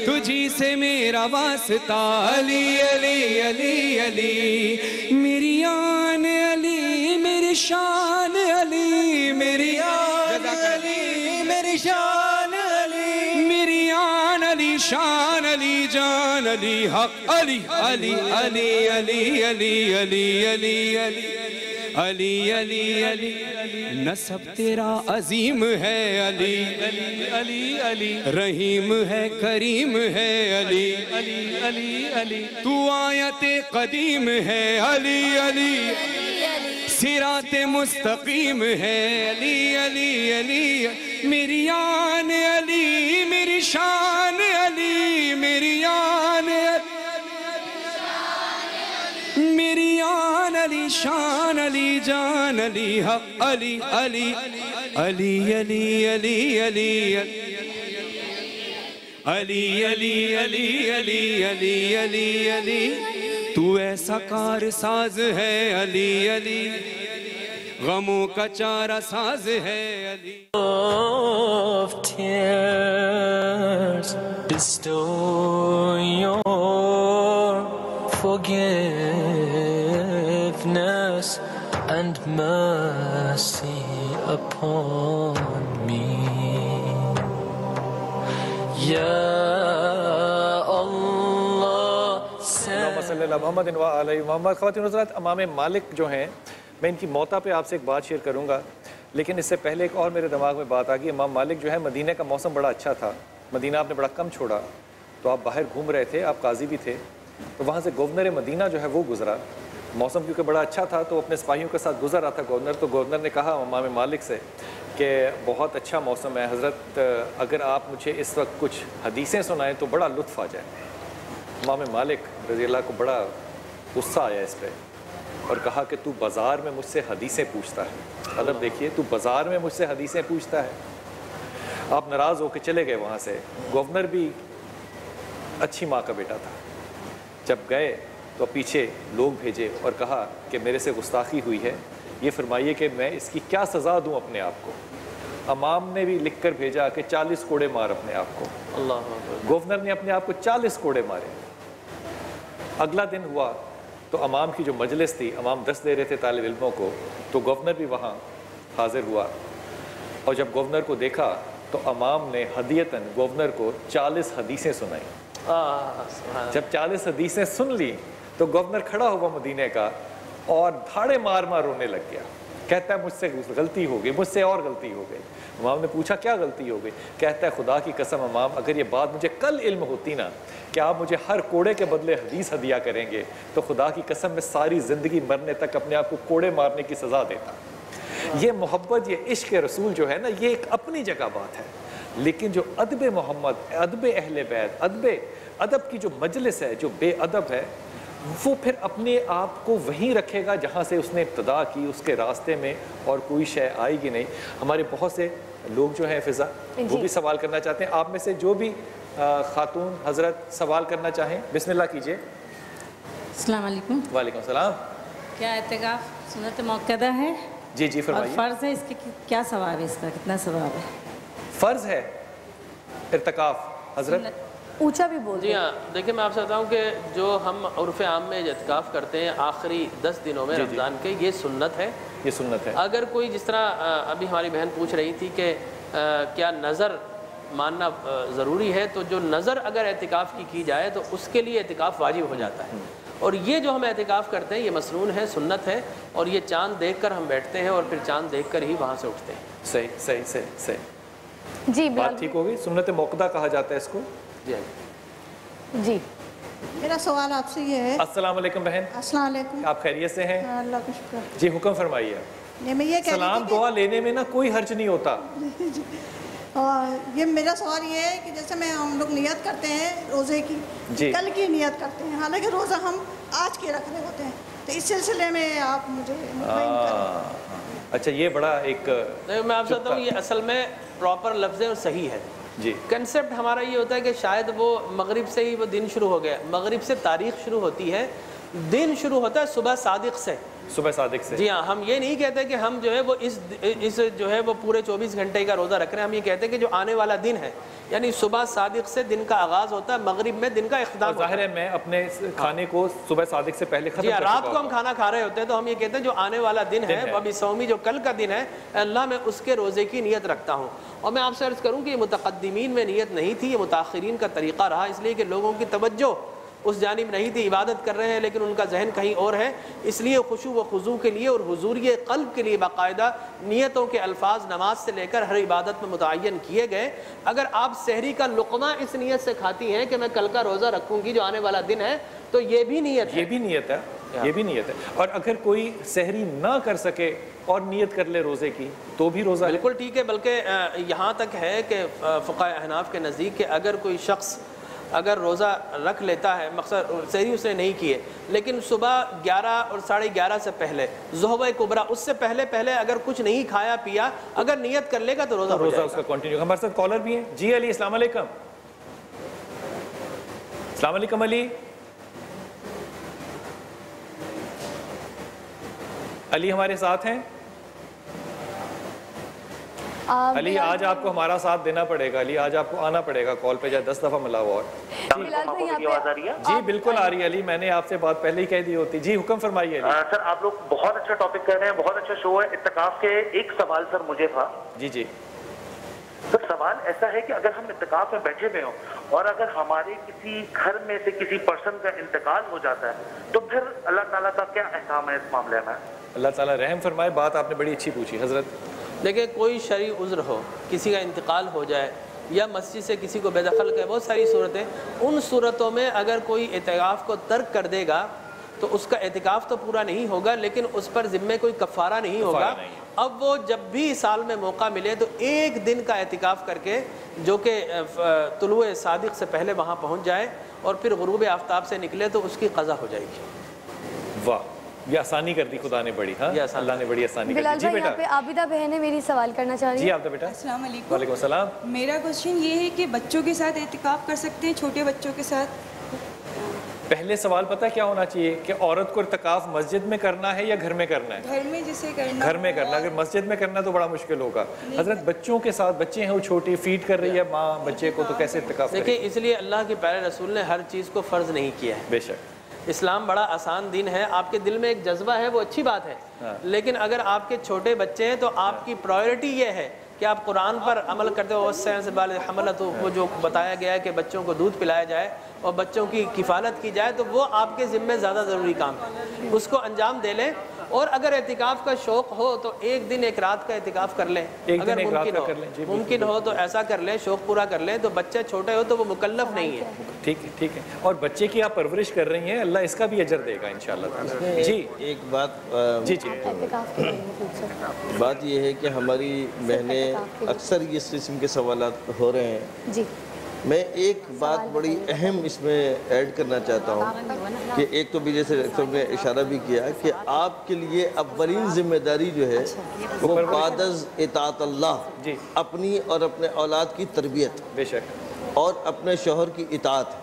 تجھی سے میرا واسطہ علی علی علی علی، میری آن علی، میری شان علی، میری آن علی، میری شان علی، میری آن علی، شان علی، جان علی، حق علی علی علی علی علی علی علی علی علی علی، نسب تیرا عظیم ہے علی علی علی، رحیم ہے کریم ہے علی علی علی، تو آیت قدیم ہے علی علی، صراط مستقیم ہے علی علی علی، میری آن علی، میری شان علی، میری آن میری آن علی، شان علی، جان علی، حق علی علی علی علی علی علی علی علی علی علی علی علی علی، تو ایسا کار ساز ہے علی علی، غموں کا چارہ ساز ہے علی۔ Of tears, bestow your forgiveness and mercy upon me. Ya محمد علیہ محمد. خواتین حضرات, امام مالک جو ہیں, میں ان کی موتا پہ آپ سے ایک بات شیئر کروں گا, لیکن اس سے پہلے ایک اور میرے دماغ میں بات آ گئی. امام مالک جو ہے, مدینہ کا موسم بڑا اچھا تھا, مدینہ آپ نے بڑا کم چھوڑا, تو آپ باہر گھوم رہے تھے, آپ قاضی بھی تھے, تو وہاں سے گورنر مدینہ جو ہے وہ گزرا. موسم کیونکہ بڑا اچھا تھا تو اپنے سپاہیوں کے ساتھ گزر رہا تھا گورنر, تو گورنر نے کہا امام مالک سے کہ بہت اچھا موسم ہے حضرت, اگر آپ مجھے اس وقت کچھ حدیثیں سنائیں تو بڑا لطف آ جائے. امام مالک رضی اللہ کو بڑا غصہ آیا اس پہ اور کہا کہ تو بازار میں مجھ سے حدیثیں پوچھتا ہے. ادب دیکھیے, تو بازار میں مجھ سے حدیثیں پوچھتا ہے. آپ ناراض ہو کے چلے گئے وہاں سے. گورنر بھی اچھی ماں کا بیٹا تھا, جب گئے تو پیچھے لوگ بھیجے اور کہا کہ میرے سے گستاخی ہوئی ہے, یہ فرمائیے کہ میں اس کی کیا سزا دوں اپنے آپ کو. امام نے بھی لکھ کر بھیجا کہ 40 کوڑے مار اپنے آپ کو. گورنر نے اپنے آپ کو 40 کوڑے مارے. اگلا دن ہوا تو امام کی جو مجلس تھی, امام درس دے رہے تھے طالب علموں کو, تو گورنر بھی وہاں حاضر ہوا, اور جب گورنر کو دیکھا تو امام نے ہدیتاً گورنر کو 40 حدیثیں سنائیں. جب 40 حدیثیں سن لی تو گورنر کھڑا ہوا مدینے کا اور دھاڑے مار مار رونے لگ گیا. کہتا ہے مجھ سے غلطی ہو گئی, مجھ سے اور غلطی ہو گئی. امام نے پوچھا کیا غلطی ہو گئی؟ کہتا ہے خدا کی قسم امام, اگر یہ بات مجھے کل علم ہوتی نا کہ آپ مجھے ہر کوڑے کے بدلے حدیث ہدیہ کریں گے, تو خدا کی قسم میں ساری زندگی مرنے تک اپنے آپ کو کوڑے مارنے کی سزا دیتا. یہ محبت, یہ عشق رسول جو ہے نا, یہ ایک اپنی جگہ بات ہے, لیکن جو ادب محمد, ادب اہل بیت, ادب کی جو مجلس ہے, جو بے ادب ہے, وہ پھر اپنے آپ کو وہیں رکھے گا جہاں سے اس نے ابتدا کی, اس کے راستے میں اور کوئی شے آئے گی نہیں. ہمارے بہت سے لوگ جو ہیں فضا, وہ بھی سوال کرنا چاہتے ہیں. آپ میں سے جو بھی خاتون حضرت سوال کرنا چاہیں, بسم اللہ کیجئے. السلام علیکم. وعلیکم السلام. کیا اعتکاف سنت موقدہ ہے؟ جی جی فرمائیے. اور فرض ہے, اس کے کیا ثواب ہے, اس کا کتنا ثواب ہے؟ فرض ہے ارتکاف حضرت؟ اونچا بھی بول. جی ہاں, دیکھیں میں آپ سے بتاؤں کہ جو ہم عرف عام میں اعتکاف کرتے ہیں آخری 10 دنوں میں رمضان کے, یہ سنت ہے. یہ سنت ہے. اگر کوئی جس طرح ابھی ہماری بہن پوچھ رہی تھی کہ کیا نظر ماننا ضروری ہے, تو جو نظر اگر اعتکاف کی جائے تو اس کے لیے اعتکاف واجب ہو جاتا ہے. اور یہ جو ہم اعتکاف کرتے ہیں یہ مسنون ہے, سنت ہے, اور یہ چاند دیکھ کر ہم بیٹھتے ہیں اور پھر چاند دیکھ کر ہی وہاں سے اٹھتے ہیں. صحیح صحیح صحیح صحیح. جی بات ٹھیک ہوگی. سنت موقدہ کہا جاتا ہے اس کو. جی میرا سوال آپ سے یہ ہے. السلام علیکم بہن. السلام علیکم. آپ خیریت سے ہیں؟ اللہ کا شکر. جی حکم فرمائیے. میں یہ کہہ سلام دعا لینے میں نا کوئی حرج نہیں ہوتا. یہ میرا سوال یہ ہے کہ جیسے ہم لوگ نیت کرتے ہیں روزے کی, کل کی نیت کرتے ہیں, حالانکہ روزہ ہم آج کے رکھ رہے ہوتے ہیں, تو اس سلسلے میں آپ مجھے مطمئن کریں. اچھا یہ بڑا ایک, میں آپ سے بتاؤں یہ اصل میں پراپر لفظ ہے اور صحیح ہے. جی کنسپٹ ہمارا یہ ہوتا ہے کہ شاید وہ مغرب سے ہی وہ دن شروع ہو گیا. مغرب سے تاریخ شروع ہوتی ہے, دن شروع ہوتا ہے صبح صادق سے. صبح صادق سے. جی ہاں, ہم یہ نہیں کہتے کہ ہم جو ہے وہ اس جو ہے وہ پورے 24 گھنٹے کا روزہ رکھ رہے ہیں. ہم یہ کہتے ہیں کہ جو آنے والا دن ہے, یعنی صبح صادق سے دن کا آغاز ہوتا ہے, مغرب میں دن کا اختتام ہوتا ہے. ظاہر ہے میں اپنے کھانے کو صبح صادق سے پہلے ختم جی ہاں, رات کو ہم کھانا کھا رہے ہوتے ہیں, تو ہم یہ کہتے ہیں جو آنے والا دن ہے وبی سومی, جو کل کا دن ہے, اللہ میں اس کے روزے کی نیت رکھتا ہوں. اور میں آپ سے عرض کروں کہ یہ متقدمین میں نیت نہیں تھی, یہ متاخرین کا طریقہ رہا, اس لیے کہ لوگوں کی توجہ اس جانب نہیں تھی. عبادت کر رہے ہیں لیکن ان کا ذہن کہیں اور ہے, اس لیے خشوع و خضوع کے لیے اور حضوری قلب کے لیے باقاعدہ نیتوں کے الفاظ نماز سے لے کر ہر عبادت میں متعین کیے گئے. اگر آپ سحری کا لقمہ اس نیت سے کھاتی ہیں کہ میں کل کا روزہ رکھوں گی جو آنے والا دن ہے, تو یہ بھی نیت ہے. یہ بھی نیت ہے, یہ بھی نیت ہے. اور اگر کوئی سحری نہ کر سکے اور نیت کر لے روزے کی تو بھی روزہ بالکل ٹھیک ہے. بلکہ یہاں تک ہے کہ فقہاء احناف کے نزدیک کہ اگر کوئی شخص اگر روزہ رکھ لیتا ہے, مقصد سحری اس نے نہیں کیے, لیکن صبح 11 اور 11:30 سے پہلے ظہر کبریٰ اس سے پہلے اگر کچھ نہیں کھایا پیا, اگر نیت کر لے گا تو روزہ ہو جائے گا. اس کا کنٹینیو. ہمارے ساتھ کالر بھی ہیں. جی علی, السلام علیکم. السلام علیکم علی. علی ہمارے ساتھ ہیں. علی آج آپ کو ہمارا ساتھ دینا پڑے گا، علی آج آپ کو آنا پڑے گا کال پہ، جائے 10 دفعہ ملا ہوا اور جی بالکل آ رہی ہے علی، میں نے آپ سے بات پہلے ہی کہہ دی ہوتی. جی حکم فرمائیے علی. سر آپ لوگ بہت اچھا ٹاپک کر رہے ہیں، بہت اچھا شو ہے اعتکاف کے. ایک سوال سر مجھے تھا. جی جی سر سوال ایسا ہے کہ اگر ہم اعتکاف میں بیٹھے ہوئے ہوں اور اگر ہمارے کسی گھر میں سے کسی پرسن کا انتقال ہو جاتا ہے تو پھر اللہ تعالیٰ کا کیا احکام ہے اس معاملے میں؟ اللہ تعالیٰ رحم فرمائے. بات آپ نے بڑی اچھی پوچھی حضرت. دیکھیں کوئی شرعی عذر ہو، کسی کا انتقال ہو جائے یا مسجد سے کسی کو بے دخل کرے، بہت ساری صورتیں، ان صورتوں میں اگر کوئی اعتکاف کو ترک کر دے گا تو اس کا اعتکاف تو پورا نہیں ہوگا، لیکن اس پر ذمے کوئی کفارہ نہیں ہوگا. اب وہ جب بھی سال میں موقع ملے تو ایک دن کا اعتکاف کر کے، جو کہ طلوع صادق سے پہلے وہاں پہنچ جائے اور پھر غروب آفتاب سے نکلے تو اس کی قضا ہو جائے گی. واہ، یہ آسانی کر دی خدا نے بڑی. ہاں اللہ نے بڑی آسانی کر دی. جی بیٹا. یہاں پہ عابدہ بہن ہے، میری سوال کرنا چاہ رہی ہے. جی عابدہ بیٹا. السلام علیکم. وعلیکم السلام. میرا کوشچن یہ ہے کہ بچوں کے ساتھ اعتکاف کر سکتے ہیں، چھوٹے بچوں کے ساتھ؟ پہلے سوال پتہ کیا ہونا چاہیے کہ عورت کو اعتکاف مسجد میں کرنا ہے یا گھر میں کرنا ہے؟ گھر میں جسے کرنا، گھر میں کرنا. اگر مسجد میں کرنا تو بڑا مشکل ہوگا. حضرت بچوں کے ساتھ، بچے ہیں وہ چھوٹی، فیڈ کر رہی ہے ماں بچے کو، تو کیسے اعتکاف کرے؟ دیکھیں اس لیے اللہ کے پیارے رسول نے ہر چیز کو فرض نہیں کیا ہے. بے شک اسلام بڑا آسان دین ہے. آپ کے دل میں ایک جذبہ ہے وہ اچھی بات ہے، لیکن اگر آپ کے چھوٹے بچے ہیں تو آپ کی پرائیورٹی یہ ہے کہ آپ قرآن پر عمل کرتے ہو. حملت، وہ جو بتایا گیا ہے کہ بچوں کو دودھ پلایا جائے اور بچوں کی کفالت کی جائے، تو وہ آپ کے ذمہ زیادہ ضروری کام ہے، اس کو انجام دے لیں. اور اگر اعتکاف کا شوق ہو تو ایک دن ایک رات کا اعتکاف کر لیں، اگر ممکن ہو تو ایسا کر لیں، شوق پورا کر لیں. تو بچے چھوٹے ہو تو وہ مکلف نہیں ہے. ٹھیک ہے. اور بچے کی آپ پرورش کر رہی ہیں، اللہ اس کا بھی اجر دے گا انشاءاللہ تعالی. جی ایک بات، جی بات یہ ہے کہ ہماری بہنیں اکثر اس قسم کے سوالات ہو رہے ہیں. جی میں ایک بات بڑی اہم اس میں ایڈ کرنا چاہتا ہوں کہ ایک تو بھی جیسے ڈاکٹر نے اشارہ بھی کیا کہ آپ کے لیے اولین ذمہ داری جو ہے وہ بعد از اطاعت اللہ، اپنی اور اپنے اولاد کی تربیت، بے شک، اور اپنے شوہر کی اطاعت.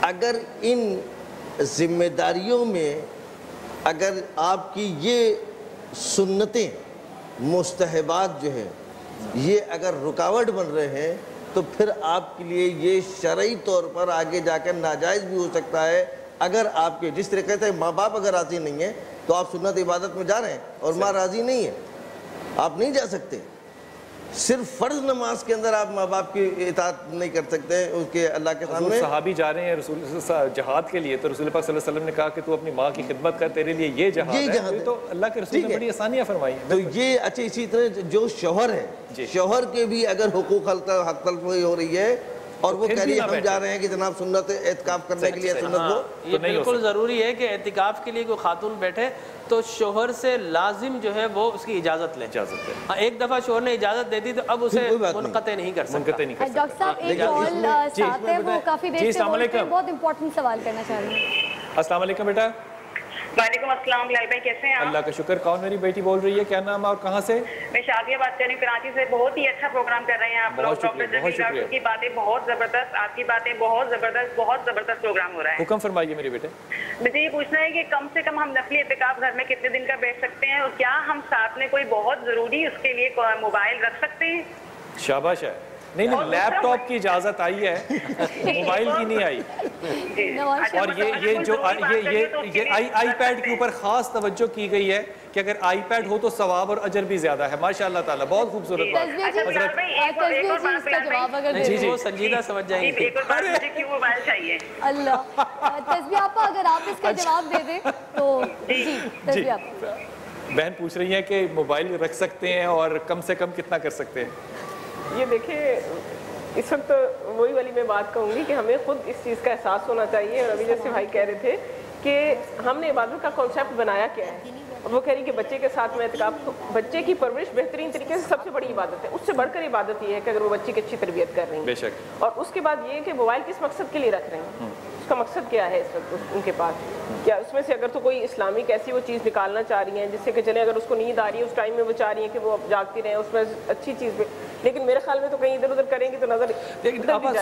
اگر ان ذمہ داریوں میں اگر آپ کی یہ سنتیں مستحبات جو ہیں یہ اگر رکاوٹ بن رہے ہیں تو پھر آپ کے لیے یہ شرعی طور پر آگے جا کر ناجائز بھی ہو سکتا ہے. اگر آپ کے جس طریقے سے ماں باپ اگر راضی نہیں ہیں تو آپ سنت عبادت میں جا رہے ہیں اور ماں راضی نہیں ہے، آپ نہیں جا سکتے. صرف فرض نماز کے اندر آپ ماں باپ کی اطاعت نہیں کر سکتے اس کے اللہ کے سامنے. صحابی جا رہے ہیں رسول جہاد کے لیے، تو رسول پاک صلی اللہ علیہ وسلم نے کہا کہ تو اپنی ماں کی خدمت کر، تیرے لیے یہ جہاد ہے. تو اللہ کے رسول نے بڑی آسانیاں فرمائی ہیں. تو یہ اچھا، اسی طرح جو شوہر ہے، شوہر کے بھی اگر حقوق حق تلفی ہو رہی ہے اور وہ کہہ رہی ہے ہم جا رہے ہیں کہ جناب سنت اعتکاف کرنے کے لیے سنت کو، یہ بالکل ضروری ہے کہ اعتکاف کے لیے کوئی خاتون بیٹھے تو شوہر سے لازم جو ہے وہ اس کی اجازت لے. ہاں ایک دفعہ شوہر نے اجازت دے دی تو اب اسے منقطع نہیں کر سکتا. ڈاکٹر صاحب ایک کال ساتھ ہے، وہ کافی دیر سے بول رہے ہیں، بہت امپورٹنٹ سوال کرنا چاہ رہی ہیں. السلام علیکم بیٹا. وعلیکم السلام. بلال بھائی کیسے ہیں آپ؟ اللہ کا شکر. کون میری بیٹی بول رہی ہے؟ کیا نام اور کہاں سے؟ میں شادیہ بات کر رہی ہوں کراچی سے. بہت ہی اچھا پروگرام کر رہے ہیں آپ لوگ. ڈاکٹر جمیل ڈاکٹر کی باتیں بہت زبردست، آپ کی باتیں بہت زبردست پروگرام ہو رہا ہے. حکم فرمائیے میرے بیٹے. مجھے یہ پوچھنا ہے کہ کم سے کم ہم نفلی اعتکاف گھر میں کتنے دن کا بیٹھ سکتے ہیں، اور کیا ہم ساتھ میں کوئی بہت ضروری اس کے لیے موبائل رکھ سکتے ہیں؟ شاباش ہے. نہیں لیپ ٹاپ کی اجازت آئی ہے، موبائل کی نہیں آئی. اور یہ جو یہ آئی پیڈ کے اوپر خاص توجہ کی گئی ہے کہ اگر آئی پیڈ ہو تو ثواب اور اجر بھی زیادہ ہے. ماشاء اللہ تعالیٰ بہت خوبصورت بات. جی جی وہ سنجیدہ سمجھ جائیں گے. کیوں موبائل چاہیے؟ اللہ تسبیح آپا اگر آپ اس کا جواب دے دیں تو. جی تسبیح آپا. بہن پوچھ رہی ہیں کہ موبائل رکھ سکتے ہیں اور کم سے کم کتنا کر سکتے ہیں؟ یہ دیکھیں اس وقت وہی والی میں بات کہوں گی کہ ہمیں خود اس چیز کا احساس ہونا چاہیے. اور ابھی جیسے بھائی کہہ رہے تھے کہ ہم نے عبادت کا کانسیپٹ بنایا کیا ہے. وہ کہہ رہی کہ بچے کے ساتھ میں اعتکاف، بچے کی پرورش بہترین طریقے سے سب سے بڑی عبادت ہے. اس سے بڑھ کر عبادت یہ ہے کہ اگر وہ بچے کی اچھی تربیت کر رہی ہیں. بے شک. اور اس کے بعد یہ کہ موبائل کس مقصد کے لیے رکھ رہے ہیں، اس کا مقصد کیا ہے اس وقت ان کے پاس. کیا اس میں سے اگر تو کوئی اسلامک ایسی وہ چیز نکالنا چاہ رہی ہیں جس سے کہ چلیں اگر اس کو نیند آ رہی ہے اس ٹائم میں وہ چاہ رہی ہیں کہ وہ جاگتی رہیں، اس میں اچھی چیز لیکن میرے خیال میں تو کہیں ادھر ادھر کریں گے تو نظر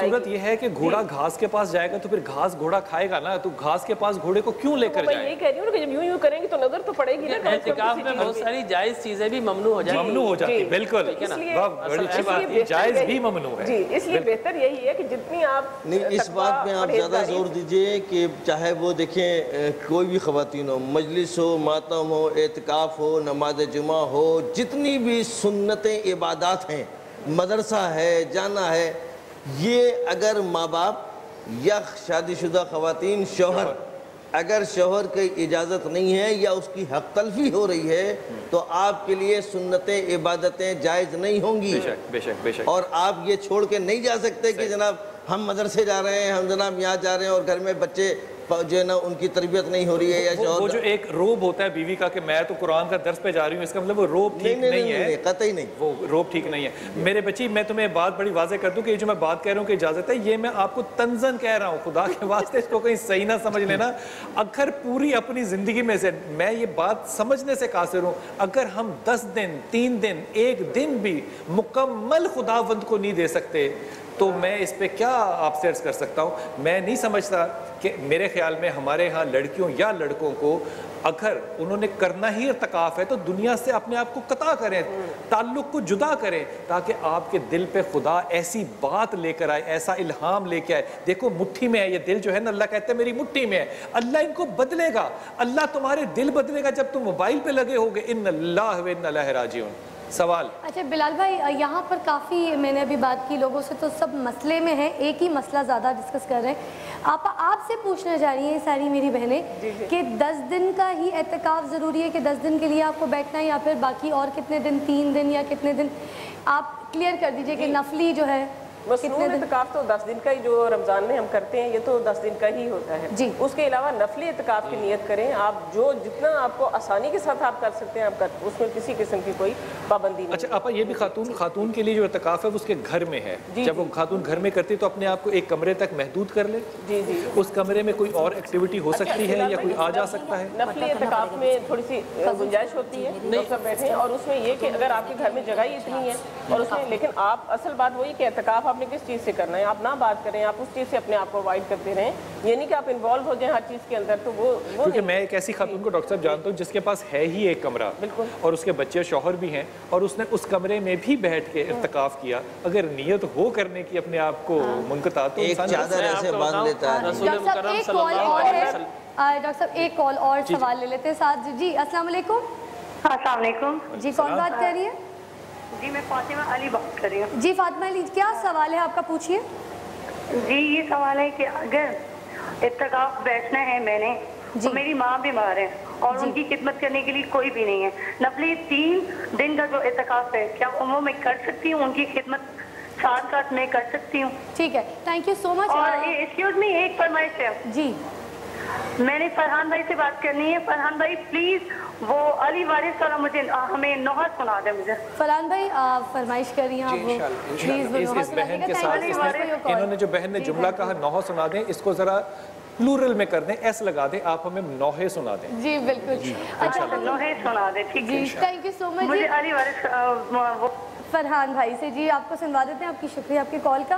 صورت یہ ہے کہ گھوڑا گھاس کے پاس جائے گا تو پھر گھاس گھوڑا کھائے گا نا, تو گھاس کے پاس گھوڑے کو کیوں لے کر جائے؟ میں یہی کہہ رہی ہوں کہ جب یوں کریں گے تو نظر تو پڑے گی نا. اعتکاف میں بہت ساری جائز چیزیں بھی ممنوع ہو جاتی ہیں. ممنوع ہو جاتی ہیں, بالکل, بڑی اچھی بات ہے, جائز بھی ممنوع ہے. جی اس لیے بہتر یہی ہے کہ جتنی آپ نہیں, اس بات میں آپ زیادہ زور دیجئے کہ چاہے وہ دیکھیں کوئی بھی خواتین ہو, مجلس ہو, ماتم ہو, اعتکاف ہو, نماز جمعہ ہو, جتنی بھی سنتیں عبادات ہیں, مدرسہ ہے, جانا ہے, یہ اگر ماں باپ یا شادی شدہ خواتین, شوہر, اگر شوہر کی اجازت نہیں ہے یا اس کی حق تلفی ہو رہی ہے تو آپ کے لیے سنتیں عبادتیں جائز نہیں ہوں گی. بے شک بے شک. اور آپ یہ چھوڑ کے نہیں جا سکتے کہ جناب ہم مدرسے جا رہے ہیں, ہم جناب یہاں جا رہے ہیں اور گھر میں بچے جو ہے نا ان کی تربیت نہیں ہو رہی ہے یا شوہر, وہ جو ایک روب ہوتا ہے بیوی کا کہ میں تو قرآن کا درس پہ جا رہی ہوں, اس کا مطلب وہ روب ٹھیک نہیں ہے, قطعی نہیں, وہ روب ٹھیک نہیں ہے. میرے بچی, میں تمہیں بات بڑی واضح کر دوں کہ یہ جو میں بات کہہ رہا ہوں کہ اجازت ہے, یہ میں آپ کو تنزن کہہ رہا ہوں, خدا کے واسطے اس کو کہیں صحیح نہ سمجھ لینا. اگر پوری اپنی زندگی میں سے میں یہ بات سمجھنے سے قاصر ہوں, اگر ہم 10 دن 3 دن 1 دن بھی مکمل خداوند کو نہیں دے سکتے تو میں اس پہ کیا آپ سے عرض کر سکتا ہوں. میں نہیں سمجھتا کہ میرے خیال میں ہمارے ہاں لڑکیوں یا لڑکوں کو اگر انہوں نے کرنا ہی اعتکاف ہے تو دنیا سے اپنے آپ کو قطع کریں, تعلق کو جدا کریں, تاکہ آپ کے دل پہ خدا ایسی بات لے کر آئے, ایسا الہام لے کے آئے. دیکھو مٹھی میں ہے یہ دل جو ہے نا, اللہ کہتا ہے میری مٹھی میں ہے, اللہ ان کو بدلے گا, اللہ تمہارے دل بدلے گا جب تم موبائل پہ لگے ہوگے. ان اللہ و انا الیہ راجعون. سوال. اچھا بلال بھائی, یہاں پر کافی میں نے ابھی بات کی لوگوں سے, تو سب مسئلے میں ہیں, ایک ہی مسئلہ زیادہ ڈسکس کر رہے ہیں. آپ سے پوچھنا چاہ رہی ہیں ساری میری بہنیں کہ 10 دن کا ہی اعتکاف ضروری ہے کہ 10 دن کے لیے آپ کو بیٹھنا ہے, یا پھر باقی اور کتنے دن, 3 دن یا کتنے دن, آپ کلیئر کر دیجئے کہ نفلی جو ہے مسنون اعتکاف تو 10 دن کا ہی جو رمضان میں ہم کرتے ہیں یہ تو 10 دن کا ہی ہوتا ہے. جی اس کے علاوہ نفلی اعتکاف کی نیت کریں آپ, جو جتنا آپ کو آسانی کے ساتھ آپ کر سکتے ہیں آپ کر, اس میں کسی قسم کی کوئی پابندی نہیں. اچھا آپا, یہ بھی خاتون کے لیے جو اعتکاف ہے وہ اس کے گھر میں ہے, جب وہ خاتون گھر میں کرتی تو اپنے آپ کو ایک کمرے تک محدود کر لے. جی جی. اس کمرے میں کوئی اور ایکٹیویٹی ہو سکتی ہے یا کوئی آ جا سکتا ہے؟ نفلی اعتکاف میں تھوڑی سی گنجائش ہوتی ہے, سب بیٹھیں, اور اس میں یہ کہ اگر آپ کے گھر میں جگہ ہی اتنی ہے اور اس میں, لیکن آپ اصل بات وہی کہ اعتکاف آپ نے کس چیز سے کرنا ہے, آپ نہ بات کریں, آپ اس چیز سے اپنے آپ کو اوائڈ کرتے رہیں, یہ نہیں کہ آپ انوالو ہو جائیں ہر چیز کے اندر. تو وہ کیونکہ میں ایک ایسی خاتون کو ڈاکٹر صاحب جانتا ہوں جس کے پاس ہے ہی ایک کمرہ اور اس کے بچے شوہر بھی ہیں, اور اس نے اس کمرے میں بھی بیٹھ کے اعتکاف کیا. اگر نیت ہو کرنے کی اپنے آپ کو منقطع تو ایک چادر ایسے باندھ لیتا ہے. ڈاکٹر صاحب ایک کال اور سوال لے لیتے ہیں ساتھ. جی السلام علیکم. السلام علیکم. جی کون بات کر رہی ہے؟ جی میں فاطمہ علی بات کر رہی ہوں. جی فاطمہ علی, کیا سوال ہے آپ کا, پوچھیے. جی یہ سوال ہے کہ اگر اعتکاف بیٹھنا ہے میں نے, تو میری ماں بیمار ہے اور ان کی خدمت کرنے کے لیے کوئی بھی نہیں ہے, نفلی 3 دن کا جو اعتکاف ہے کیا وہ میں کر سکتی ہوں, ان کی خدمت ساتھ ساتھ میں کر سکتی ہوں؟ ٹھیک ہے, تھینک یو سو مچ. اور ایکسکیوز می, ایک فرمائش ہے. جی میں نے فرحان بھائی سے بات کرنی ہے. فرحان بھائی پلیز وہ علی وارث والا مجھے ہمیں نوحہ سنا دیں. مجھے فرحان بھائی فرمائش کر رہی ہیں آپ, پلیز اس بہن کے ساتھ انہوں نے جو بہن نے جملہ کہا نوحہ سنا دیں, اس کو ذرا پلورل میں کر دیں, ایس لگا دیں, آپ ہمیں نوحے سنا دیں. جی بالکل. اچھا نوحے سنا دیں, ٹھیک ہے. تھینک یو سو مچ. مجھے علی وارث فرحان بھائی سے جی آپ کو سنوا دیتے ہیں. آپ کی شکریہ آپ کی کال کا.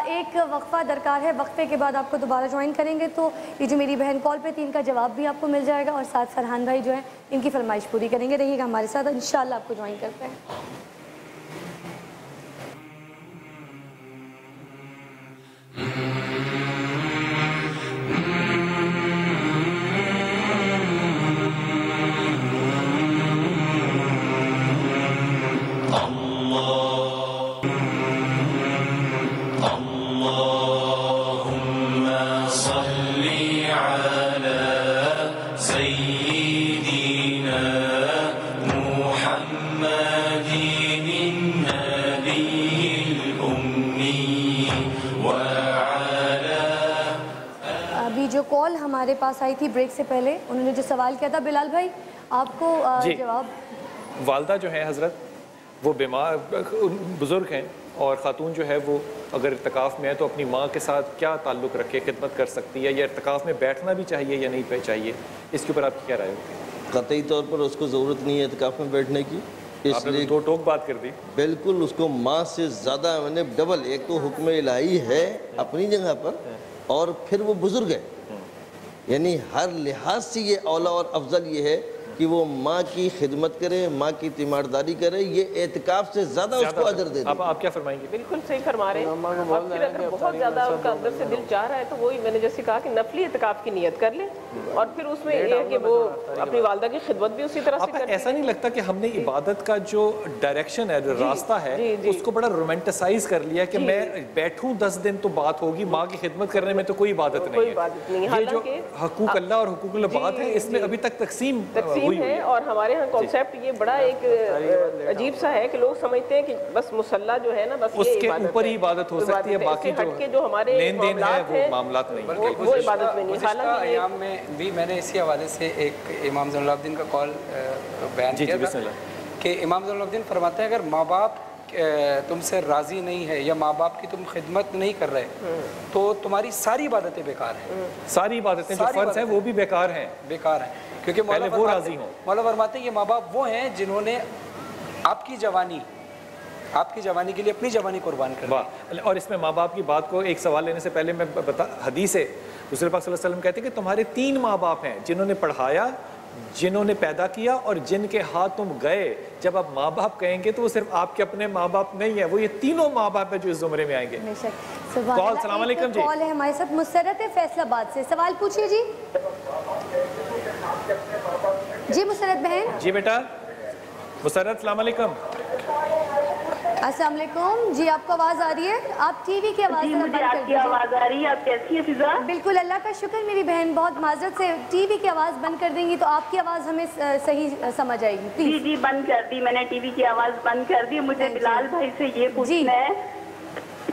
ایک وقفہ درکار ہے, وقفے کے بعد آپ کو دوبارہ جوائن کریں گے, تو یہ جو میری بہن کال پہ تھی ان کا جواب بھی آپ کو مل جائے گا, اور ساتھ فرحان بھائی جو ہیں ان کی فرمائش پوری کریں گے. رہیے گا ہمارے ساتھ, انشاءاللہ آپ کو جوائن کرتے ہیں. کال ہمارے پاس آئی تھی بریک سے پہلے, انہوں نے جو سوال کیا تھا, بلال بھائی آپ کو جواب. والدہ جو ہیں حضرت وہ بیمار بزرگ ہیں, اور خاتون جو ہے وہ اگر ارتکاف میں ہے تو اپنی ماں کے ساتھ کیا تعلق رکھے, خدمت کر سکتی ہے, یا ارتکاف میں بیٹھنا بھی چاہیے یا نہیں چاہیے, اس کے اوپر آپ کی کیا رائے ہوتی ہے؟ قطعی طور پر اس کو ضرورت نہیں ہے اعتکاف میں بیٹھنے کی, اس لیے دو ٹوک بات کر دی. بالکل اس کو ماں سے زیادہ میں نے ڈبل، ایک تو حکم الہی ہے اپنی جگہ پر اور پھر وہ بزرگ ہے، یعنی ہر لحاظ سے یہ اولا اور افضل یہ ہے کہ وہ ماں کی خدمت کرے، ماں کی تیمارداری کرے، یہ اعتکاف سے زیادہ اس کو اجر دے دے. آپ کیا فرمائیں گے؟ بالکل صحیح فرما رہے ہیں. اور پھر اگر بہت زیادہ ان کا اندر سے دل چاہ رہا ہے تو وہی میں نے جیسے کہا کہ نفلی اعتکاف کی نیت کر لیں، اور پھر اس میں یہ ہے کہ وہ اپنی والدہ کی خدمت بھی اسی طرح سے کریں. ایسا نہیں لگتا کہ ہم نے عبادت کا جو ڈائریکشن ہے، جو راستہ ہے، اس کو بڑا رومانٹیسائز کر لیا کہ میں بیٹھوں 10 دن تو بات ہوگی، ماں کی خدمت کرنے میں تو کوئی عبادت نہیں ہے. یہ جو حقوق اللہ اور حقوق العباد ہے، اس میں ابھی تک تقسیم ہے. اور ہمارے ہاں کانسیپٹ یہ بڑا ایک عجیب سا ہے کہ لوگ سمجھتے ہیں کہ بس مصلی جو ہے نا بس اس کے اوپر ہی عبادت ہو سکتی ہے، باقی جو ہمارے لین دین ہے وہ معاملات نہیں، وہ عبادت میں نہیں. گزشتہ ایام میں بھی میں نے اسی حوالے سے ایک امام زین العابدین کا قول بیان کیا تھا کہ امام زین العابدین فرماتے ہیں اگر ماں باپ تم سے راضی نہیں ہے یا ماں باپ کی تم خدمت نہیں کر رہے تو تمہاری ساری عبادتیں بیکار ہیں. ساری عبادتیں جو فرض ہیں وہ بھی بیکار ہیں، بیکار ہیں. کیونکہ مولا فرماتے ہیں یہ ماں باپ وہ ہیں جنہوں نے آپ کی جوانی کے لیے اپنی جوانی قربان کر دی. اور اس میں ماں باپ کی بات کو ایک سوال لینے سے پہلے میں حدیث ہے رسول پاک صلی اللہ علیہ وسلم کہتے ہیں کہ تمہارے 3 ماں باپ ہیں، جنہوں نے پڑھایا، جنہوں نے پیدا کیا اور جن کے ہاتھ تم گئے. جب آپ ماں باپ کہیں گے تو وہ صرف آپ کے اپنے ماں باپ نہیں ہیں، وہ یہ تینوں ماں باپ ہیں جو اس زمرے میں آئیں گے. کال السلام علیکم جی. کال ہے ہمارے ساتھ مسرت فیصل آباد سے، سوال پوچھیے جی. جی مسرت بہن. جی بیٹا مسرت السلام علیکم. السلام علیکم جی، آپ کو آواز آ رہی ہے؟ آپ ٹی وی کی آواز بند کر دیجیے. آواز آ رہی ہے. آپ کیسی ہیں فضا؟ بالکل اللہ کا شکر میری بہن. بہت معذرت سے ٹی وی کی آواز بند کر دیں گی تو آپ کی آواز ہمیں صحیح سمجھ آئے گی. جی جی بند کر دی میں نے، ٹی وی کی آواز بند کر دی. مجھے بلال بھائی سے یہ پوچھنا ہے،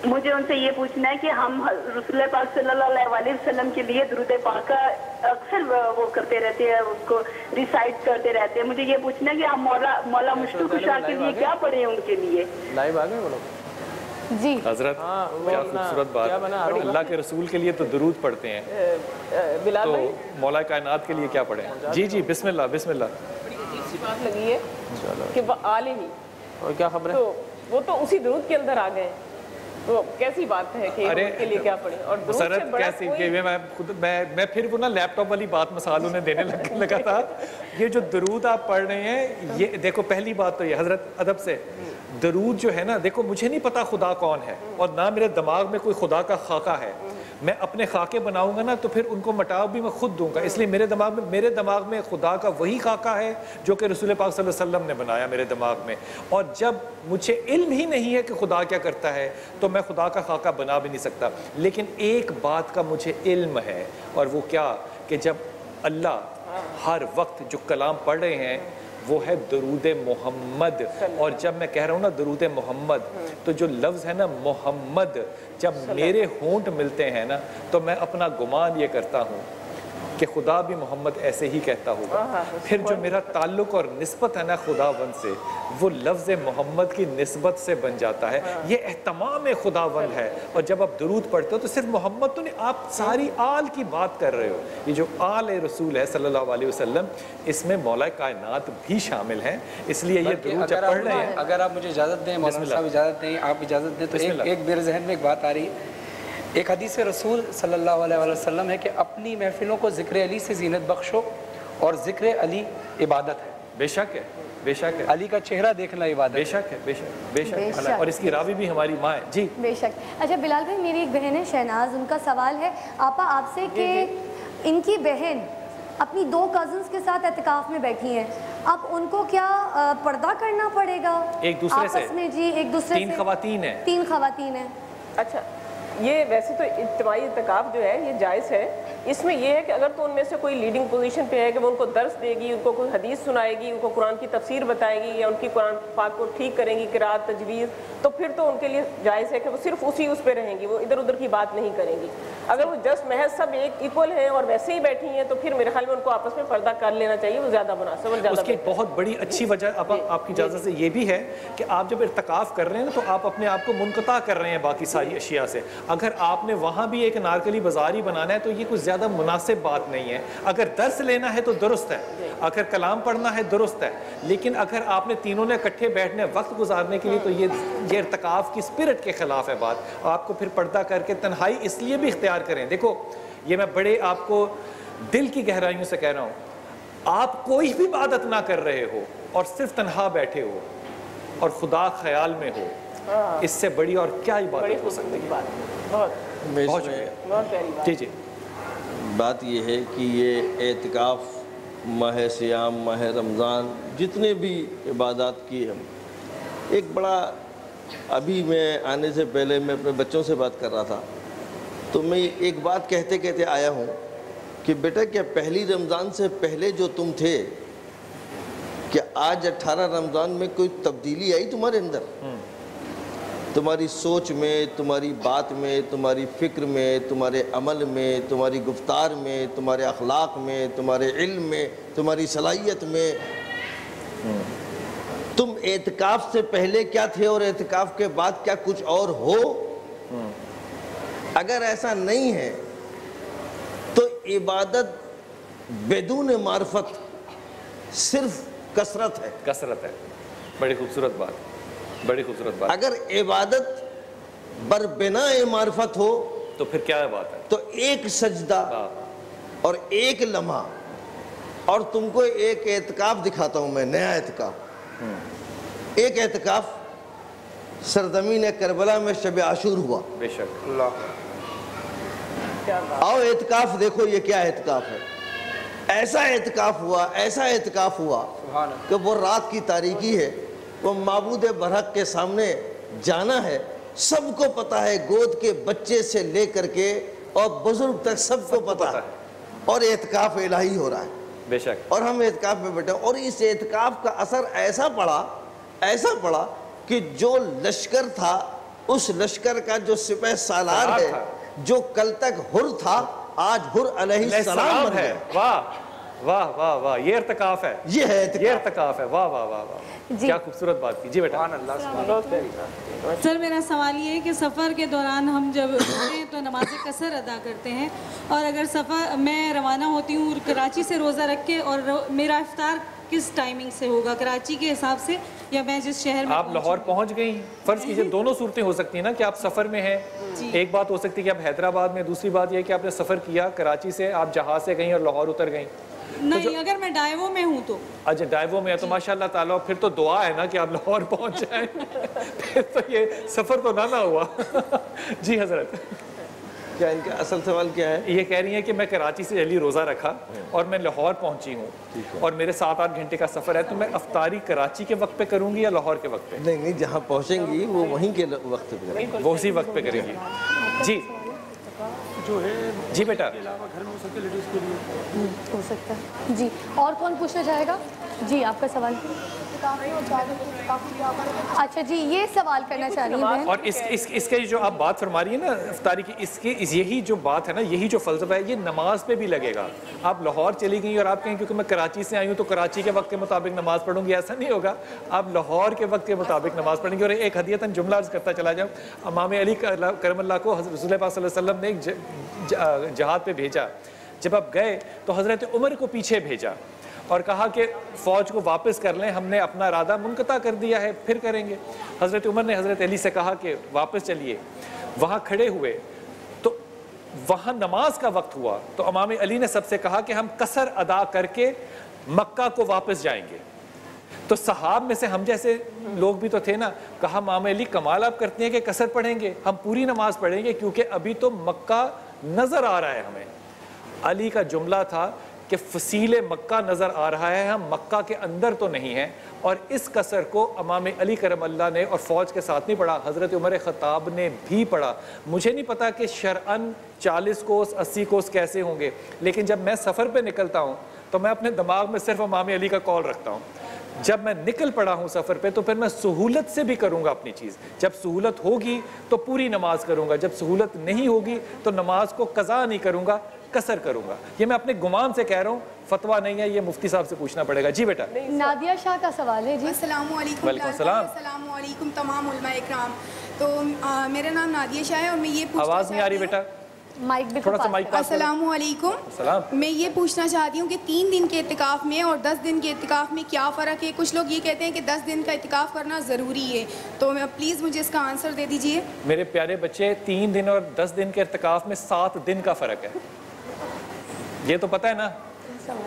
مجھے ان سے یہ پوچھنا ہے کہ ہم رسول پاک صلی اللہ علیہ وسلم کے لیے درود پاک کا اکثر وہ کرتے رہتے ہیں، اس کو ریسائٹ کرتے رہتے ہیں. مجھے یہ پوچھنا ہے کہ ہم مولا مشتاق کشا کے لیے کیا پڑھیں ان کے لیے؟ لائیو آگے بولو جی حضرت. کیا خوبصورت بات. اللہ کے رسول کے لیے تو درود پڑھتے ہیں، تو مولا کائنات کے لیے کیا پڑھیں؟ جی جی بسم اللہ بسم اللہ. بڑی عجیب سی بات لگی ہے کہ وہ آل ہی، اور کیا خبر ہے، وہ تو اسی درود کے اندر آ گئے. تو کیسی بات ہے کہ ان کے لیے کیا پڑھیں؟ اور درود سے بڑا کوئی میں پھر وہ نا لیپ ٹاپ والی بات مثال انہیں دینے لگا تھا. یہ جو درود آپ پڑھ رہے ہیں، یہ دیکھو پہلی بات تو یہ حضرت ادب سے درود جو ہے نا، دیکھو مجھے نہیں پتا خدا کون ہے اور نہ میرے دماغ میں کوئی خدا کا خاکہ ہے. میں اپنے خاکے بناؤں گا نا تو پھر ان کو مٹاؤ بھی میں خود دوں گا. اس لیے میرے دماغ میں خدا کا وہی خاکہ ہے جو کہ رسول پاک صلی اللہ علیہ وسلم نے بنایا میرے دماغ میں. اور جب مجھے علم ہی نہیں ہے کہ خدا کیا کرتا ہے تو میں خدا کا خاکہ بنا بھی نہیں سکتا. لیکن ایک بات کا مجھے علم ہے، اور وہ کیا کہ جب اللہ ہر وقت جو کلام پڑھ رہے ہیں وہ ہے درود محمد. اور جب میں کہہ رہا ہوں نا درود محمد، تو جو لفظ ہے نا محمد، جب میرے ہونٹ ملتے ہیں نا تو میں اپنا گمان یہ کرتا ہوں کہ خدا بھی محمد ایسے ہی کہتا ہوگا. پھر جو میرا تعلق اور نسبت ہے نا خداوند سے، وہ لفظ محمد کی نسبت سے بن جاتا ہے. یہ اہتمام خداوند ہے. اور جب آپ درود پڑھتے ہو تو صرف محمد تو نہیں، آپ ساری آل کی بات کر رہے ہو. یہ جو آل رسول ہے صلی اللہ علیہ وسلم، اس میں مولا کائنات بھی شامل ہیں. اس لیے یہ درود جب پڑھ رہے ہیں، اگر آپ مجھے اجازت دیں مولانا صاحب، اجازت دیں، آپ اجازت دیں، تو ایک میرے ذہن میں ایک بات آ رہی ہے. ایک حدیث رسول صلی اللہ علیہ وسلم ہے کہ اپنی محفلوں کو ذکر علی سے زینت بخشو، اور ذکر علی عبادت ہے. بے شک ہے، بے شک ہے. علی کا چہرہ دیکھنا عبادت ہے. بے شک ہے، بے شک، بے شک. اور اس کی راوی بھی ہماری ماں ہے. جی بے شک. اچھا بلال بھائی، میری ایک بہن ہے شہناز، ان کا سوال ہے آپا آپ سے کہ ان کی بہن اپنی 2 کزنز کے ساتھ اعتکاف میں بیٹھی ہیں، اب ان کو کیا پردہ کرنا پڑے گا ایک دوسرے سے؟ آپس میں جی ایک دوسرے سے. 3 خواتین ہیں. 3 خواتین ہیں. اچھا، یہ ویسے تو اجتماعی اعتکاف جو ہے یہ جائز ہے. اس میں یہ ہے کہ اگر تو ان میں سے کوئی لیڈنگ پوزیشن پہ ہے کہ وہ ان کو درس دے گی، ان کو کوئی حدیث سنائے گی، ان کو قرآن کی تفسیر بتائے گی، یا ان کی قرآن پاک کو ٹھیک کریں گی، قرات تجویز، تو پھر تو ان کے لیے جائز ہے کہ وہ صرف اسی اس پہ رہیں گی، وہ ادھر ادھر کی بات نہیں کریں گی. اگر وہ جسٹ محض سب ایک ایکول ہیں اور ویسے ہی بیٹھی ہیں تو پھر میرے خیال میں ان کو آپس میں پردہ کر لینا چاہیے، وہ زیادہ مناسب اور زیادہ. اس کی بہت بڑی اچھی وجہ آپ کی اجازت سے یہ بھی ہے کہ آپ جب ارتکاف کر رہے ہیں تو آپ اپنے آپ کو منقطع کر رہے ہیں باقی ساری اشیاء سے. اگر آپ نے وہاں بھی ایک نارکلی بازار ہی بنانا ہے تو یہ کچھ زیادہ مناسب بات نہیں ہے. اگر درس لینا ہے تو درست ہے, اگر کلام پڑھنا ہے درست ہے, لیکن اگر آپ نے تینوں نے اکٹھے بیٹھنے وقت گزارنے کے لیے تو یہ ارتکاف کی اسپرٹ کے خلاف ہے بات. آپ کو پھر پردہ کر کے تنہائی اس لیے بھی اختیار کریں. دیکھو یہ میں بڑے آپ کو دل کی گہرائیوں سے کہہ رہا ہوں, آپ کوئی بھی عبادت نہ کر رہے ہو اور صرف تنہا بیٹھے ہو اور خدا خیال میں ہو, اس سے بڑی اور کیا عبادت ہو سکتی ہے. بہت شکریہ. جی جی, بات یہ ہے کہ یہ اعتکاف, ماہ سیام, ماہ رمضان, جتنے بھی عبادات کی ہم ایک بڑا, ابھی میں آنے سے پہلے میں اپنے بچوں سے بات کر رہا تھا تو میں ایک بات کہتے کہتے آیا ہوں کہ بیٹا کیا پہلی رمضان سے پہلے جو تم تھے, کہ آج 18 رمضان میں کوئی تبدیلی آئی تمہارے اندر؟ تمہاری سوچ میں, تمہاری بات میں, تمہاری فکر میں, تمہارے عمل میں, تمہاری گفتار میں, تمہارے اخلاق میں, تمہارے علم میں, تمہاری صلاحیت میں. تم اعتکاف سے پہلے کیا تھے اور اعتکاف کے بعد کیا کچھ اور ہو؟ اگر ایسا نہیں ہے تو عبادت بدون معرفت صرف کثرت ہے. کثرت ہے. بڑی خوبصورت بات, بڑی خوبصورت بات. اگر عبادت بر بنا معرفت ہو تو پھر کیا بات ہے؟ تو ایک سجدہ اور ایک لمحہ, اور تم کو ایک اعتکاف دکھاتا ہوں میں, نیا اعتکاف. ایک اعتکاف سرزمین کربلا میں شب عاشور ہوا. بے شک. آؤ اعتکاف دیکھو یہ کیا اعتکاف ہے. ایسا اعتکاف ہوا, ایسا اعتکاف ہوا کہ وہ رات کی تاریکی ہے, وہ معبود برحق کے سامنے جانا ہے. سب کو پتا ہے, گود کے بچے سے لے کر کے اور بزرگ تک سب کو پتا ہے, اور اعتکاف الہی ہو رہا ہے. بے شک. اور ہم اعتکاف میں بیٹھے, اور اس اعتکاف کا اثر ایسا پڑا کہ جو لشکر تھا, اس لشکر کا جو سپہ سالار ہے, جو کل تک حر تھا, آج حر علیہ السلام ہے. واہ واہ واہ واہ, یہ ارتکاف ہے, یہ ہے ارتکاف ہے. واہ واہ واہ واہ, کیا خوبصورت بات کی. جی بیٹا. سر میرا سوال یہ ہے کہ سفر کے دوران ہم جب ہوتے ہیں تو نماز قصر ادا کرتے ہیں, اور اگر سفر میں روانہ ہوتی ہوں کراچی سے روزہ رکھ کے, اور میرا افطار کس ٹائمنگ سے ہوگا, کراچی کے حساب سے یا میں جس شہر میں؟ آپ لاہور پہنچ گئی, فرض کیجئے دونوں صورتیں ہو سکتی ہیں نا, کہ آپ سفر میں ہیں. ایک بات ہو سکتی ہے کہ آپ حیدرآباد میں, دوسری بات یہ ہے کہ آپ نے سفر کیا کراچی سے, آپ جہاز سے گئیں اور لاہور اتر گئیں. نہیں, اگر میں ڈائیوو میں ہوں تو. اچھا ڈائیوو میں ہے تو ماشاء اللہ تعالیٰ, پھر تو دعا ہے نا کہ آپ لاہور پہنچ جائیں. پھر تو یہ سفر تو نہ ہوا. جی حضرت. کیا ان کا اصل سوال کیا ہے؟ یہ کہہ رہی ہیں کہ میں کراچی سے دہلی روزہ رکھا اور میں لاہور پہنچی ہوں, اور میرے 7-8 گھنٹے کا سفر ہے, تو میں افطاری کراچی کے وقت پہ کروں گی یا لاہور کے وقت پہ؟ نہیں, جہاں پہنچیں گی وہ وہیں کے وقت پہ کریں گی. وہ اسی وقت پہ کریں گی. جی جو ہے جی بیٹا. گھر میں ہو سکتا ہے لیڈیز کے لیے, ہو سکتا ہے. جی, اور کون پوچھنا چاہے گا؟ جی آپ کا سوال. اچھا جی, یہ سوال کرنا چاہ رہی ہیں. اور اس کے جو آپ بات فرما رہی ہیں نا افطاری کی, اس کی یہی جو بات ہے نا, یہی جو فلسفہ ہے, یہ نماز پہ بھی لگے گا. آپ لاہور چلی گئی اور آپ کہیں کیونکہ میں کراچی سے آئی ہوں تو کراچی کے وقت کے مطابق نماز پڑھوں گی, ایسا نہیں ہوگا. آپ لاہور کے وقت کے مطابق نماز پڑھیں گے. اور ایک ہدیتاً جملہ عرض کرتا چلا جاؤں, امام علی کرم اللہ کو رسول پاک صلی اللہ علیہ وسلم نے ایک جہاد پہ بھیجا. جب آپ گئے تو حضرت عمر کو پیچھے بھیجا اور کہا کہ فوج کو واپس کر لیں, ہم نے اپنا ارادہ منقطع کر دیا ہے, پھر کریں گے. حضرت عمر نے حضرت علی سے کہا کہ واپس چلیے. وہاں کھڑے ہوئے تو وہاں نماز کا وقت ہوا, تو امام علی نے سب سے کہا کہ ہم قصر ادا کر کے مکہ کو واپس جائیں گے. تو صحاب میں سے ہم جیسے لوگ بھی تو تھے نا, کہا امام علی کمال آپ کرتے ہیں کہ قصر پڑھیں گے, ہم پوری نماز پڑھیں گے کیونکہ ابھی تو مکہ نظر آ رہا ہے ہمیں. علی کا جملہ تھا کہ فصیل مکہ نظر آ رہا ہے, ہم مکہ کے اندر تو نہیں ہیں. اور اس قصر کو امام علی کرم اللہ نے اور فوج کے ساتھ نہیں پڑھا, حضرت عمر خطاب نے بھی پڑھا. مجھے نہیں پتا کہ شرعاً 40 کوس 80 کوس کیسے ہوں گے, لیکن جب میں سفر پہ نکلتا ہوں تو میں اپنے دماغ میں صرف امام علی کا کال رکھتا ہوں. جب میں نکل پڑا ہوں سفر پہ تو پھر میں سہولت سے بھی کروں گا اپنی چیز. جب سہولت ہوگی تو پوری نماز کروں گا, جب سہولت نہیں ہوگی تو نماز کو قضا نہیں کروں گا, قصر کروں گا. یہ میں اپنے گمان سے کہہ رہا ہوں, فتویٰ نہیں ہے, یہ مفتی صاحب سے پوچھنا پڑے گا. جی بیٹا. نادیہ شاہ کا سوال ہے. جی السلام علیکم. وعلیکم السلام. السلام علیکم تمام علماء اکرام. تو میرا نام نادیہ شاہ ہے اور میں یہ آواز نہیں آ رہی بیٹا، مائک بھی تھوڑا سا مائک پاس کرو۔ السلام علیکم، میں یہ پوچھنا چاہتی ہوں کہ 3 دن کے اعتکاف میں اور 10 دن کے اعتکاف میں کیا فرق ہے؟ کچھ لوگ یہ کہتے ہیں کہ 10 دن کا اعتکاف کرنا ضروری ہے، تو پلیز مجھے اس کا آنسر دے دیجئے۔ میرے پیارے بچے، 3 دن اور 10 دن کے اعتکاف میں 7 دن کا فرق ہے، یہ تو پتہ ہے نا؟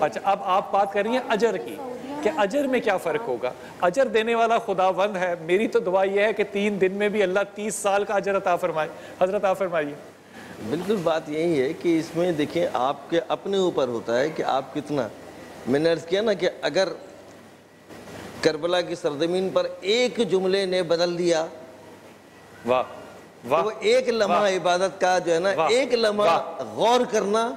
اچھا، اب آپ بات کر رہی ہیں اجر کی کہ اجر میں کیا فرق ہوگا۔ اجر دینے والا خداوند ہے، میری تو دعا یہ ہے کہ 3 دن میں بھی اللہ 30 سال کا اجر عطا فرمائے۔ حضرت آپ فرمائیے۔ بالکل بات یہی ہے کہ اس میں دیکھیں آپ کے اپنے اوپر ہوتا ہے کہ آپ کتنا، میں نے عرض کیا نا کہ اگر کربلا کی سرزمین پر ایک جملے نے بدل دیا، واہ واہ، وہ ایک لمحہ عبادت کا جو ہے نا، ایک لمحہ غور کرنا،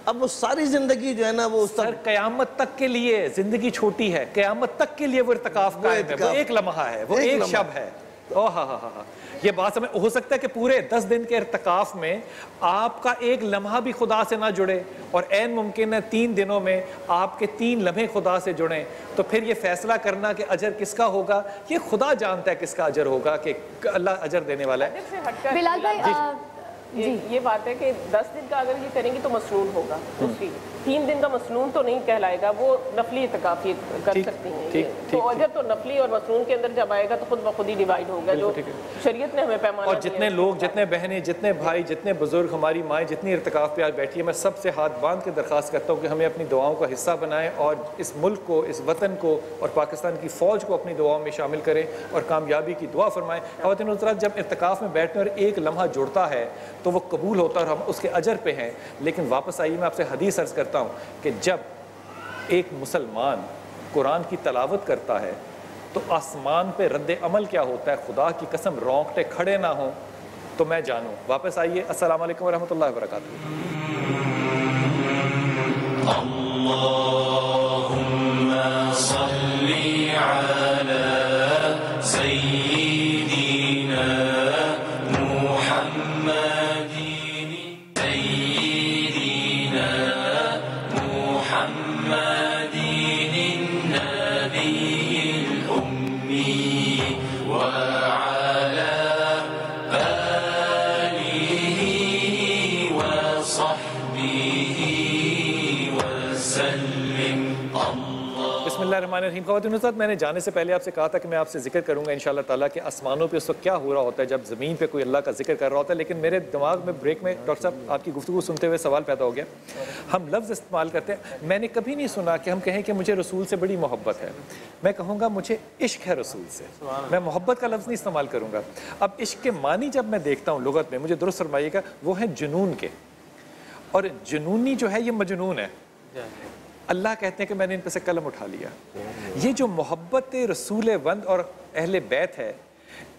اب وہ ساری زندگی جو ہے نا وہ سر قیامت تک کے لیے زندگی چھوٹی ہے، قیامت تک کے لیے وہ ارتکاف قائم ہے، وہ ایک لمحہ ہے، وہ ایک شب ہے۔ یہ بات سمجھ، ہو سکتا ہے کہ پورے 10 دن کے ارتکاف میں آپ کا ایک لمحہ بھی خدا سے نہ جڑے، اور عین ممکن ہے 3 دنوں میں آپ کے 3 لمحے خدا سے جڑیں، تو پھر یہ فیصلہ کرنا کہ اجر کس کا ہوگا، یہ خدا جانتا ہے کس کا اجر ہوگا، کہ اللہ اجر دینے والا ہے۔ بلال بھائی یہ بات ہے کہ 10 دن کا اگر یہ کریں گے تو مسنون ہوگا، 3 دن کا مسنون تو نہیں کہلائے گا، وہ نفلی اعتکاف کر سکتی ہیں، تو اجر تو نفلی اور مسنون کے اندر جب آئے گا تو خود بخود ہی ڈیوائیڈ ہوگا، جو شریعت نے ہمیں پیمانہ اور جتنے لوگ، جتنے بہنیں، جتنے بھائی، جتنے بزرگ، ہماری مائیں جتنی ارتکاف پہ آج بیٹھی ہیں، میں سب سے ہاتھ باندھ کے درخواست کرتا ہوں کہ ہمیں اپنی دعاؤں کا حصہ بنائیں اور اس ملک کو، اس وطن کو اور پاکستان کی فوج کو اپنی دعاؤں میں شامل کریں اور کامیابی کی دعا فرمائیں۔ خواتین حضرات، جب ارتکاف میں بیٹھنے اور ایک لمحہ جڑتا ہے تو وہ قبول ہوتا ہے اور ہم اس کے اجر پہ ہیں۔ لیکن واپس آئیے، میں آپ سے حدیث عرض کرتا ہوں کہ جب ایک مسلمان قرآن کی تلاوت کرتا ہے تو آسمان پہ رد عمل کیا ہوتا ہے، خدا کی قسم رونگٹے کھڑے نہ ہوں تو میں جانوں۔ واپس آئیے، السلام علیکم ورحمۃ اللہ وبرکاتہ۔ اللہم صلی علی سیدنا محمد سیدنا محمد النبی الأمی وعلی آلہ وصحبہ وسلم۔ بسم اللہ الرحمن الرحیم۔ خواتین حضرات، میں نے جانے سے پہلے آپ سے کہا تھا کہ میں آپ سے ذکر کروں گا انشاءاللہ تعالیٰ کہ آسمانوں پہ اس وقت کیا ہو رہا ہوتا ہے جب زمین پہ کوئی اللہ کا ذکر کر رہا ہوتا ہے، لیکن میرے دماغ میں بریک میں ڈاکٹر صاحب آپ کی گفتگو سنتے ہوئے سوال پیدا ہو گیا۔ ہم لفظ استعمال کرتے ہیں، میں نے کبھی نہیں سنا کہ ہم کہیں کہ مجھے رسول سے بڑی محبت ہے، میں کہوں گا مجھے عشق ہے رسول سے، میں محبت کا لفظ نہیں استعمال کروں گا۔ اب عشق کے معنی جب میں دیکھتا ہوں لغت میں، مجھے درست فرمائیے گا، وہ ہیں جنون کے، اور جنونی جو ہے یہ مجنون ہے۔ اللہ کہتے ہیں کہ میں نے ان پہ سے قلم اٹھا لیا۔ یہ جو محبت رسول وند اور اہل بیت ہے،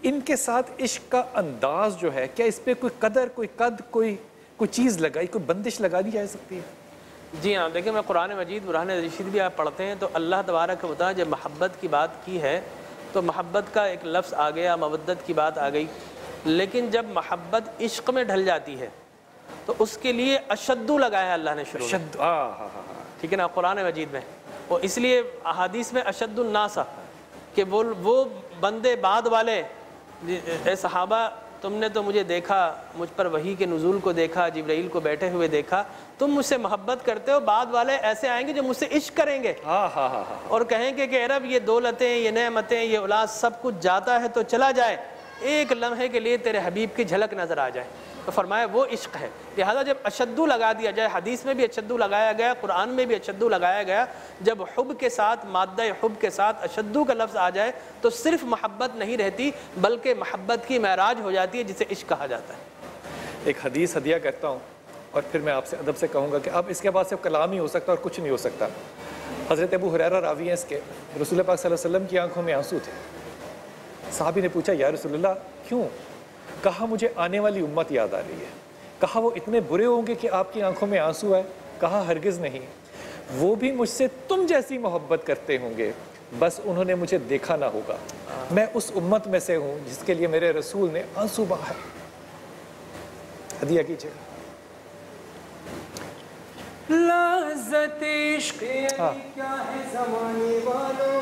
ان کے ساتھ عشق کا انداز جو ہے، کیا اس پہ کوئی قدر، کوئی قد، کوئی چیز لگائی، کوئی بندش لگا دی جا سکتی ہے؟ جی ہاں، دیکھیں میں قرآن مجید برہان رشید بھی آپ پڑھتے ہیں تو اللہ تبارک و تعالیٰ جب محبت کی بات کی ہے تو محبت کا ایک لفظ آ گیا، مودت کی بات آ گئی، لیکن جب محبت عشق میں ڈھل جاتی ہے تو اس کے لیے اشدو لگایا ہے اللہ نے شروع میں، ٹھیک ہے نا، قرآن مجید میں، وہ اس لیے احادیث میں اشد الناس کہ وہ بندے بعد والے، اے صحابہ تم نے تو مجھے دیکھا، مجھ پر وحی کے نزول کو دیکھا، جبرائیل کو بیٹھے ہوئے دیکھا، تم مجھ سے محبت کرتے ہو، بعد والے ایسے آئیں گے جو مجھ سے عشق کریں گے اور کہیں گے کہ اے رب یہ دولتیں، یہ نعمتیں، یہ اولاد سب کچھ جاتا ہے تو چلا جائے، ایک لمحے کے لیے تیرے حبیب کی جھلک نظر آ جائے۔ تو فرمایا وہ عشق ہے۔ لہذا جب اشدو لگا دیا جائے، حدیث میں بھی اشدو لگایا گیا، قرآن میں بھی اشدو لگایا گیا، جب حب کے ساتھ، مادہ حب کے ساتھ اشدو کا لفظ آ جائے تو صرف محبت نہیں رہتی بلکہ محبت کی معراج ہو جاتی ہے جسے عشق کہا جاتا ہے۔ ایک حدیث ہدیہ کرتا ہوں اور پھر میں آپ سے ادب سے کہوں گا کہ اب اس کے بعد صرف کلام ہی ہو سکتا اور کچھ نہیں ہو سکتا۔ حضرت ابو ہریرہ راوی ہیں اس کے، رسول پاک صلی اللہ علیہ وسلم کی آنکھوں میں آنسو تھے۔ صحابی نے پوچھا یا رسول اللہ کیوں؟ کہا مجھے آنے والی امت یاد آ رہی ہے۔ کہا وہ اتنے برے ہوں گے کہ آپ کی آنکھوں میں آنسو ہے؟ کہا ہرگز نہیں، وہ بھی مجھ سے تم جیسی محبت کرتے ہوں گے، بس انہوں نے مجھے دیکھا نہ ہوگا۔ میں اس امت میں سے ہوں جس کے لیے میرے رسول نے آنسو بہائے۔ ہدیہ کیجئے۔ لذت عشق کیا ہے زمانے والوں،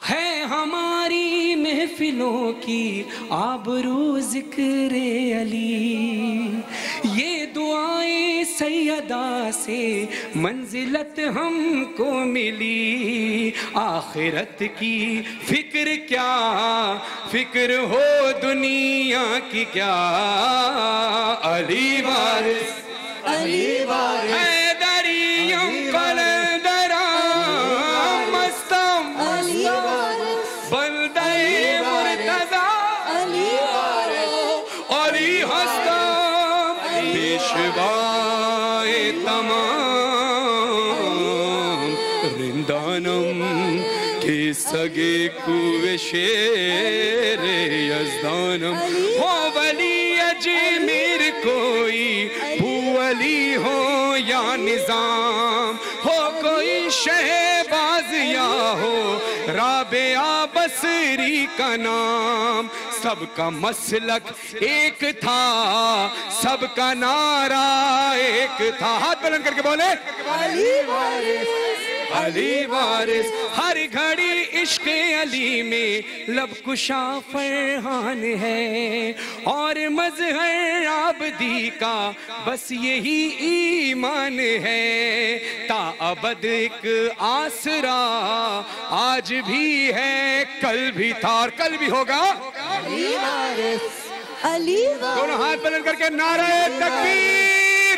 ہے ہماری محفلوں کی آبرو ذکر علی، یہ دعائیں سیدہ سے منزلت ہم کو ملی، آخرت کی فکر کیا فکر ہو دنیا کی کیا، علی وارث علی وارث حیدریم قلندرام مستم علی وارث بلدہ مرتضی علی وارث علی ہستم پیشوائے تمام رندانم کے سگے کوئے شیر یزدانم، ہو ولی اجمیر کوئی علی ہو یا نظام، ہو کوئی شہباز یا ہو رابعہ بصری کا نام، سب کا مسلک ایک تھا سب کا نعرہ ایک تھا، ہاتھ بلند کر کے بولے علی وارث علی وارث، ہر گھڑی عشق علی میں لب کشا فرحان ہے، اور مظہر عابدی کا بس یہی ایمان ہے، تا ابد ایک آسرا آج بھی ہے کل بھی تھا اور کل بھی ہوگا، علی وارث علی وارث، دونوں ہاتھ بلند کر کے نعرہ تکبیر،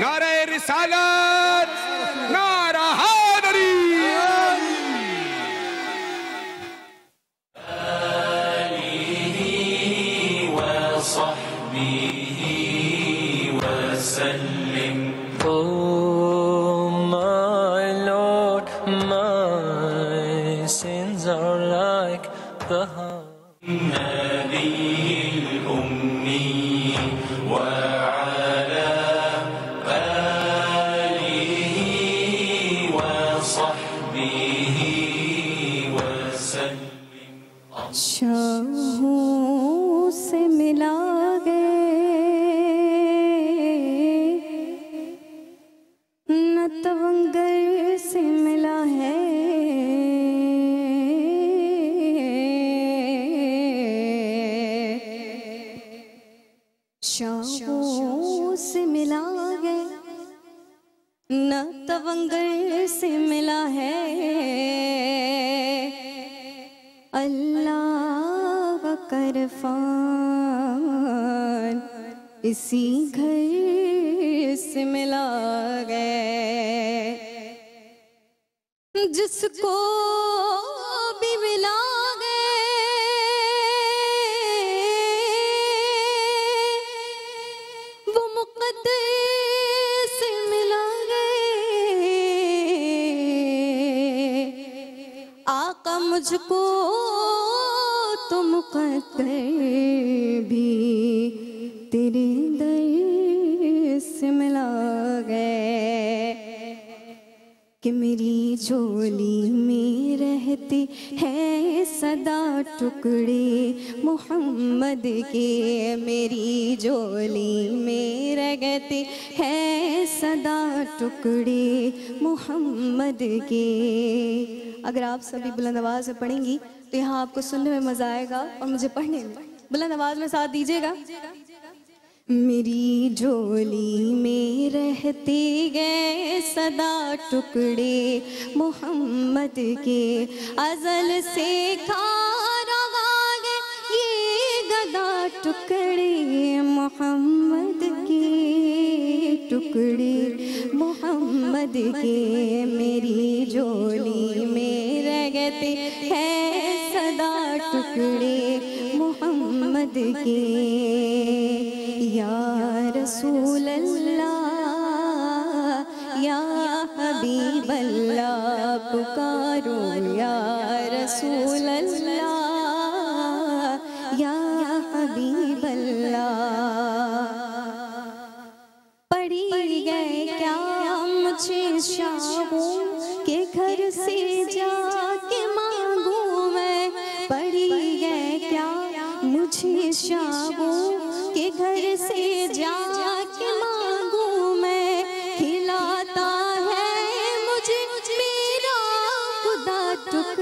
نعرہ رسالت، نعرہ حیدری، آلہ وصحبہ وسلم. Oh my Lord, my sins are like the نبي الأمي وعلى آله وصحبه وسلم. شاہوں سے ملا گئے نہ تونگر سے ملا ہے، شاہوں سے ملا گئے نہ تونگر سے ملا ہے، اللہ کا عرفان اسی گھر سے ملا گئے، جس کو بھی ملا گئے وہ مقدر سے ملا گئے، آقا مجھ کو تو مقدر بھی تیرے در سے ملا گئے، کہ میری جھولی میں رہتی ہے صدا ٹکڑے محمد کے، میری جھولی میں رہتی ہے صدا ٹکڑے محمد کے. اگر آپ سبھی بلند آواز سے پڑھیں گی تو یہاں آپ کو سننے میں مزہ آئے گا اور مجھے پڑھنے میں. بلند آواز میں ساتھ دیجیے گا. میری جھولی میں رہتے گئے صدا ٹکڑے محمد کے، ازل سے کھا گئے یہ گدا ٹکڑے محمد کے، ٹکڑے محمد کے. میری جھولی میں رہتے ہیں صدا ٹکڑے محمد کے. یا رسول اللہ یا حبیب اللہ پکارو، یا رسول اللہ یا حبیب اللہ. پڑھی گئے کیا مجھے شاہوں کے گھر سے جا کے مانگوں میں، پڑھی گئے کیا مجھے شاہوں کے گھر سے جا کے مانگوں میں، کھلاتا ہے مجھے میرا خدا ٹکڑے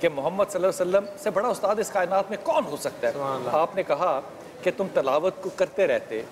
کہ محمد صلی اللہ علیہ وسلم سے بڑا استاد اس کائنات میں کون ہو سکتا ہے؟ آپ نے کہا کہ تم تلاوت کو کرتے رہتے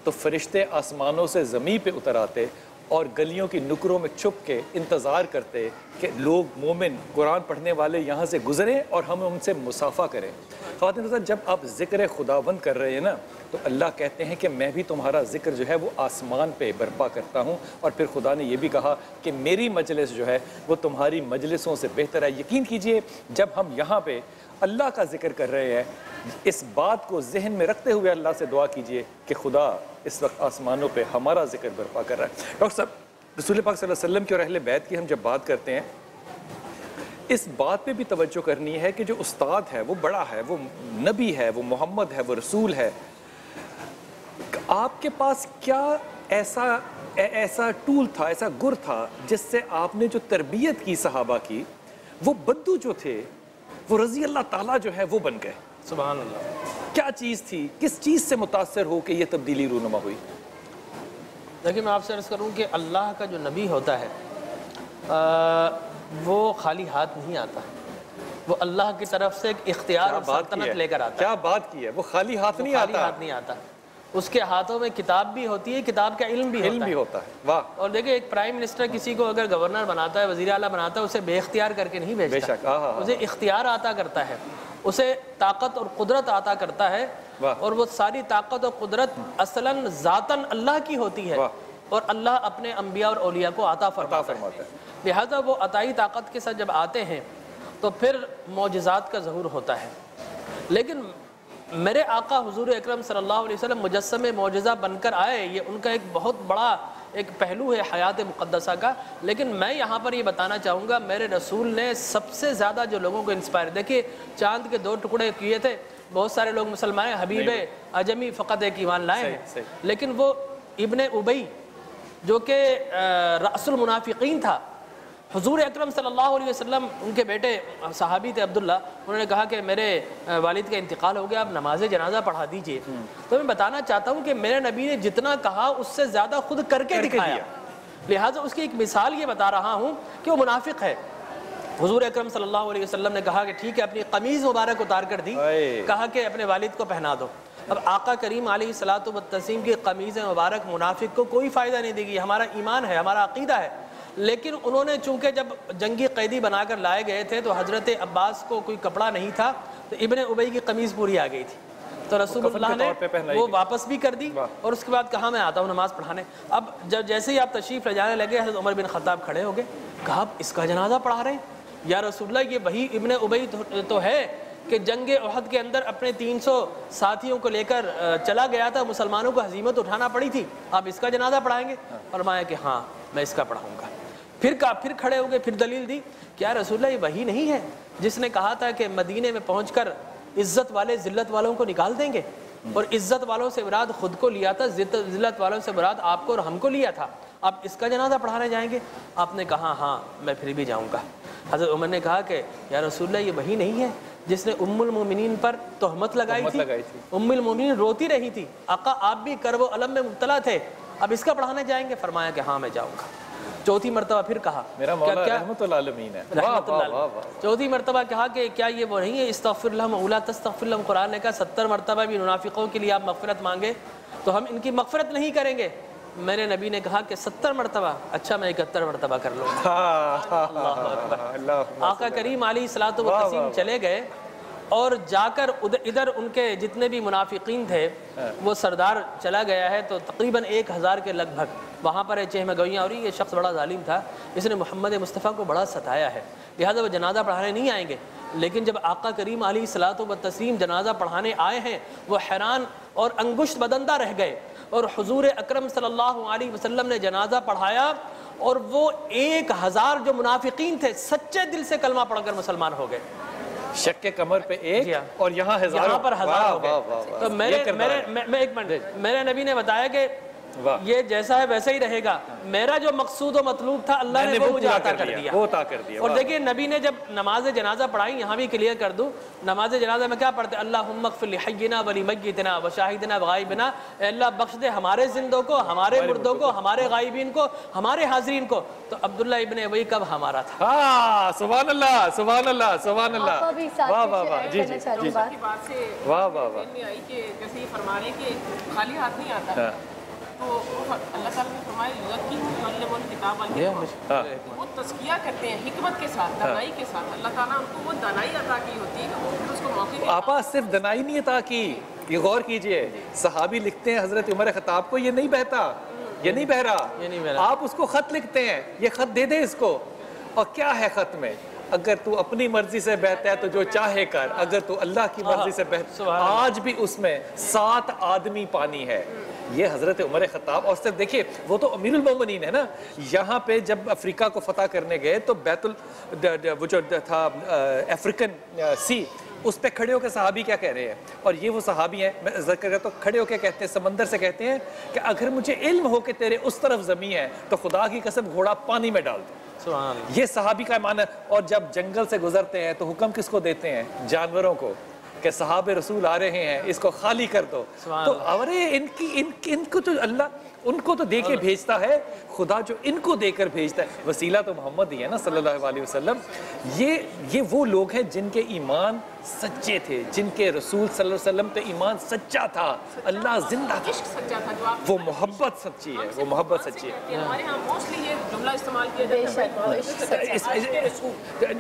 تو فرشتے آسمانوں سے زمین پہ اتر آتے اور گلیوں کی نکروں میں چھپ کے انتظار کرتے کہ لوگ مومن قرآن پڑھنے والے یہاں سے گزریں اور ہم ان سے مصافحہ کریں۔ خواتین حضرات، جب آپ ذکر خداوند کر رہے ہیں نا تو اللہ کہتے ہیں کہ میں بھی تمہارا ذکر جو ہے وہ آسمان پہ برپا کرتا ہوں، اور پھر خدا نے یہ بھی کہا کہ میری مجلس جو ہے وہ تمہاری مجلسوں سے بہتر ہے۔ یقین کیجئے جب ہم یہاں پہ اللہ کا ذکر کر رہے ہیں، اس بات کو ذہن میں رکھتے ہوئے اللہ سے دعا کیجئے کہ خدا اس وقت آسمانوں پہ ہمارا ذکر برپا کر رہا ہے۔ ڈاکٹر صاحب، رسول پاک صلی اللہ علیہ وسلم کی اور اہل بیت کی ہم جب بات کرتے ہیں، اس بات پہ بھی توجہ کرنی ہے کہ جو استاد ہے وہ بڑا ہے، وہ نبی ہے، وہ محمد ہے، وہ رسول ہے۔ آپ کے پاس کیا ایسا ٹول تھا، ایسا گر تھا جس سے آپ نے جو تربیت کی صحابہ کی، وہ بدو جو تھے وہ رضی اللہ تعالیٰ جو ہے وہ بن گئے؟ سبحان اللہ۔ کیا چیز تھی؟ کس چیز سے متاثر ہو کہ یہ تبدیلی رونما ہوئی؟ دیکھیں، میں آپ سے عرض کروں کہ اللہ کا جو نبی ہوتا ہے وہ خالی ہاتھ نہیں آتا، وہ اللہ کی طرف سے ایک اختیار اور سلطنت لے کر آتا ہے۔ کیا بات کی ہے، وہ خالی ہاتھ نہیں آتا، اس کے ہاتھوں میں کتاب بھی ہوتی ہے، کتاب کا علم بھی ہوتا ہے۔ واہ۔ اور دیکھیں، ایک پرائم منسٹر کسی کو اگر گورنر بناتا ہے، وزیر اعلیٰ بناتا ہے، اسے بے اختیار کر کے نہیں بھیجتا، اسے اختیار عطا کرتا ہے، اسے طاقت اور قدرت عطا کرتا ہے، اور وہ ساری طاقت اور قدرت اصلاً ذاتاً اللہ کی ہوتی ہے، اور اللہ اپنے انبیاء اور اولیاء کو عطا فرماتا ہے۔ لہذا وہ عطائی طاقت کے ساتھ جب آتے ہیں تو پھر معجزات کا ظہور ہوتا ہے۔ لیکن میرے آقا حضور اکرم صلی اللہ علیہ وسلم مجسم معجزہ بن کر آئے، یہ ان کا ایک بہت بڑا ایک پہلو ہے حیات مقدسہ کا۔ لیکن میں یہاں پر یہ بتانا چاہوں گا، میرے رسول نے سب سے زیادہ جو لوگوں کو انسپائر، دیکھیے چاند کے 2 ٹکڑے کیے تھے، بہت سارے لوگ مسلمان ہیں، حبیب اجمی فقط ایک ایمان لائے ہیں، لیکن وہ ابن ابی جو کہ رأس المنافقین تھا، حضور اکرم صلی اللہ علیہ وسلم، ان کے بیٹے صحابی تھے عبداللہ، انہوں نے کہا کہ میرے والد کا انتقال ہو گیا، اب نماز جنازہ پڑھا دیجئے۔ تو میں بتانا چاہتا ہوں کہ میرے نبی نے جتنا کہا اس سے زیادہ خود کر کے دکھایا، لہٰذا اس کی ایک مثال یہ بتا رہا ہوں کہ وہ منافق ہے۔ حضور اکرم صلی اللہ علیہ وسلم نے کہا کہ ٹھیک ہے، اپنی قمیض مبارک اتار کر دی، کہا کہ اپنے والد کو پہنا دو۔ اب آقا کریم علیہ الصلوۃ والتسلیم کی قمیض مبارک منافق کو کوئی فائدہ نہیں دے گی، ہمارا ایمان ہے، ہمارا عقیدہ ہے۔ لیکن انہوں نے چونکہ جب جنگی قیدی بنا کر لائے گئے تھے تو حضرت عباس کو کوئی کپڑا نہیں تھا، تو ابن ابی کی قمیض پوری آ گئی تھی، تو رسول اللہ نے وہ واپس بھی کر دی، اور اس کے بعد کہا میں آتا ہوں نماز پڑھانے۔ اب جب جیسے ہی آپ تشریف لے جانے لگے، حضرت عمر بن خطاب کھڑے ہو گئے، کہا اب اس کا جنازہ پڑھا رہے ہیں یا رسول اللہ؟ یہ وہی ابن ابی تو ہے کہ جنگ احد کے اندر اپنے 300 ساتھیوں کو لے کر چلا گیا تھا، مسلمانوں کو ہزیمت اٹھانا پڑی تھی، آپ اس کا جنازہ پڑھائیں گے؟ فرمایا کہ ہاں میں اس کا پڑھاؤں گا۔ پھر کھڑے ہو گئے، پھر دلیل دی، کیا رسول اللہ یہ وہی نہیں ہے جس نے کہا تھا کہ مدینے میں پہنچ کر عزت والے ذلت والوں کو نکال دیں گے، اور عزت والوں سے مراد خود کو لیا تھا، ذلت والوں سے مراد آپ کو اور ہم کو لیا تھا، آپ اس کا جنازہ پڑھانے جائیں گے؟ آپ نے کہا ہاں میں پھر بھی جاؤں گا۔ حضرت عمر نے کہا کہ یا رسول اللہ یہ وہی نہیں ہے جس نے ام المومنین پر تہمت لگائی تھی؟ ام المومنین روتی رہی تھی، آقا آپ بھی کرب و الم میں مبتلا تھے، اب اس کا پڑھانے جائیں گے؟ فرمایا کہ ہاں میں جاؤں گا۔ چوتھی مرتبہ پھر کہا، میرا مولا رحمت العالمین ہے، چوتھی مرتبہ کہا کہ کیا یہ وہ نہیں ہے استغفر لهم اولا تستغفر لهم، قرآن نے کہا 70 مرتبہ بھی منافقوں کے لیے آپ مغفرت مانگے تو ہم ان کی مغفرت نہیں کریں گے۔ میرے نبی نے کہا کہ 70 مرتبہ، اچھا میں 71 مرتبہ کر لوں گا۔ آقا کریم علیہ الصلوۃ والتسلیم چلے گئے، اور جا کر ادھر ان کے جتنے بھی منافقین تھے وہ سردار چلا گیا ہے، تو تقریباً 1000 کے لگ بھگ وہاں پر چہمگوئیاں، اور یہ شخص بڑا ظالم تھا، اس نے محمد مصطفیٰ کو بڑا ستایا ہے، لہٰذا وہ جنازہ پڑھانے نہیں آئیں گے۔ لیکن جب آقا کریم علیہ الصلوۃ والتسلیم جنازہ پڑھانے آئے ہیں، وہ حیران اور انگشت بدندہ رہ گئے، اور حضور اکرم صلی اللہ علیہ وسلم نے جنازہ پڑھایا، اور وہ 1000 جو منافقین تھے سچے دل سے کلمہ پڑھ کر مسلمان ہو گئے۔ شک کے کمر پہ ایک اور یہاں ہزاروں، یہاں پر 1000 ہو گئے۔ تو میرے نبی نے بتایا کہ یہ جیسا ہے ویسا ہی رہے گا. میرا جو مقصود و مطلوب تھا اللہ نے وہ مجھے عطا کر دیا. اور دیکھیے نبی نے جب نماز جنازہ پڑھائی, یہاں بھی کلیئر کر دوں, نماز جنازہ میں کیا پڑھتے ہیں؟ اللہم اغفر لحینا ولیمیتنا وشاہدنا وغائبنا. اے اللہ بخش دے ہمارے زندوں کو, ہمارے مردوں کو, ہمارے غائبین کو, ہمارے حاضرین کو. تو عبداللہ ابن ابی کب ہمارا تھا. سبحان اللہ سبحان اللہ سبحان اللہ. واہ واہ واہ. جی جی جی واہ واہ واہ. جیسے یہ فرما رہے ہیں کہ خالی ہاتھ نہیں آتا, تو اللہ تعالیٰ نے فرمایا وہ تزکیہ کرتے ہیں حکمت کے ساتھ, دانائی کے ساتھ. اللہ تعالیٰ ان کو وہ دانائی عطا کی ہوتی ہے کہ وہ اس کو موقع. آپا صرف دانائی نہیں عطا کی, یہ غور کیجئے, صحابی لکھتے ہیں حضرت عمر خطاب کو, یہ نہیں بہتا, یہ نہیں بہ رہا, آپ اس کو خط لکھتے ہیں, یہ خط دے دیں اس کو. اور کیا ہے خط میں؟ اگر تو اپنی مرضی سے بہتا ہے تو جو چاہے کر, اگر تو اللہ کی مرضی سے بہتا. آج بھی اس میں 7 آدمی پانی ہے. یہ حضرت عمر خطاب, اور صرف دیکھیے وہ تو امیر المومنین ہے نا. یہاں پہ جب افریقہ کو فتح کرنے گئے تو وہ جو تھا افریقن سی, اس پہ کھڑے ہو کے صحابی کیا کہہ رہے ہیں, اور یہ وہ صحابی ہیں, میں ذکر کرتا ہوں, کھڑے ہو کے کہتے ہیں, سمندر سے کہتے ہیں کہ اگر مجھے علم ہو کہ تیرے اس طرف زمین ہے تو خدا کی قسم گھوڑا پانی میں ڈال دو. یہ صحابی کا ایمان ہے. اور جب جنگل سے گزرتے ہیں تو حکم کس کو دیتے ہیں؟ جانوروں کو, کہ صحاب رسول آ رہے ہیں, اس کو خالی کر دو. تو ارے ان کو تو اللہ ان کو تو دے کے بھیجتا ہے, خدا جو ان کو دے کر بھیجتا ہے. وسیلہ تو محمد ہی ہے نا صلی اللہ علیہ وسلم. یہ وہ لوگ ہیں جن کے ایمان سچے تھے, جن کے رسول صلی اللہ علیہ وسلم پہ ایمان سچا تھا, اللہ زندہ تھا, وہ محبت سچی ہے, وہ محبت سچی ہے. ہمارے ہاں موسٹلی یہ جملہ استعمال کیا جاتا ہے,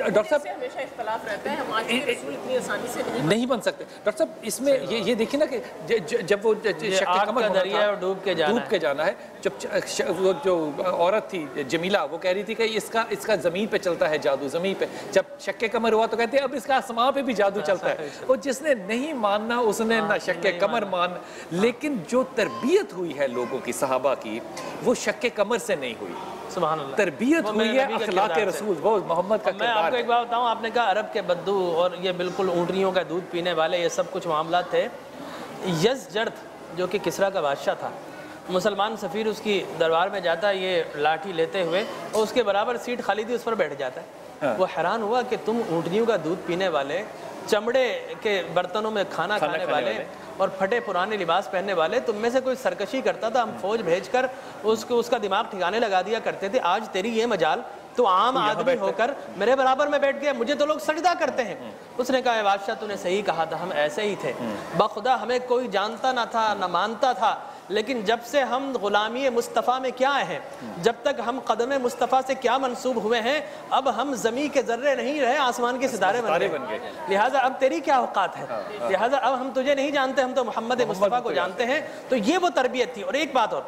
ڈاکٹر صاحب ہمیشہ اختلاف رہتا ہے, ہمارے رسول اتنی آسانی سے نہیں بن سکتے. ڈاکٹر صاحب اس میں یہ دیکھیں نا کہ جب وہ شق قمر دریا ڈوب کے جانا ہے, جب وہ جو عورت تھی جمیلہ, وہ کہہ رہی تھی کہ اس کا زمین پہ چلتا ہے جادو, زمین پہ. جب شق قمر ہوا تو کہتے ہیں اب اس کا آسمان پہ بھی جادو چلتا ہے. وہ جس نے نہیں ماننا اس نے نہ شق قمر مان. لیکن جو تربیت ہوئی ہے لوگوں کی, صحابہ کی, وہ شق قمر سے نہیں ہوئی. سبحان اللہ. تربیت ہوئی ہے اخلاق رسول, وہ محمد کا کردار. میں آپ کو ایک بات بتاؤں, آپ نے کہا عرب کے بدو اور یہ بالکل اونٹنیوں کا دودھ پینے والے, یہ سب کچھ معاملات تھے. یزجرد جو کہ کسرا کا بادشاہ تھا, مسلمان سفیر اس کی دربار میں جاتا ہے یہ لاٹھی لیتے ہوئے, اور اس کے برابر سیٹ خالی تھی, اس پر بیٹھ جاتا ہے. وہ حیران ہوا کہ تم اونٹنیوں کا دودھ پینے والے, چمڑے کے برتنوں میں کھانا کھانے والے اور پھٹے پرانے لباس پہننے والے, تم میں سے کوئی سرکشی کرتا تھا, ہم فوج بھیج کر اس کا دماغ ٹھکانے لگا دیا کرتے تھے. آج تیری یہ مجال, تو عام آدمی ہو کر میرے برابر میں بیٹھ گیا, مجھے تو لوگ سجدہ کرتے ہیں. اس نے کہا اے بادشاہ تو نے صحیح کہا تھا, ہم ایسے ہی تھے. بخدا ہمیں کوئی جانتا نہ تھا نہ مانتا تھا, لیکن جب سے ہم غلامی مصطفیٰ میں کیا ہیں, جب تک ہم قدم مصطفیٰ سے کیا منسوب ہوئے ہیں, اب ہم زمین کے ذرے نہیں رہے, آسمان کے ستارے بن گئے. لہٰذا اب تیری کیا اوقات ہے, لہٰذا اب ہم تجھے نہیں جانتے, ہم تو محمد مصطفیٰ کو جانتے ہیں. تو یہ وہ تربیت تھی. اور ایک بات اور,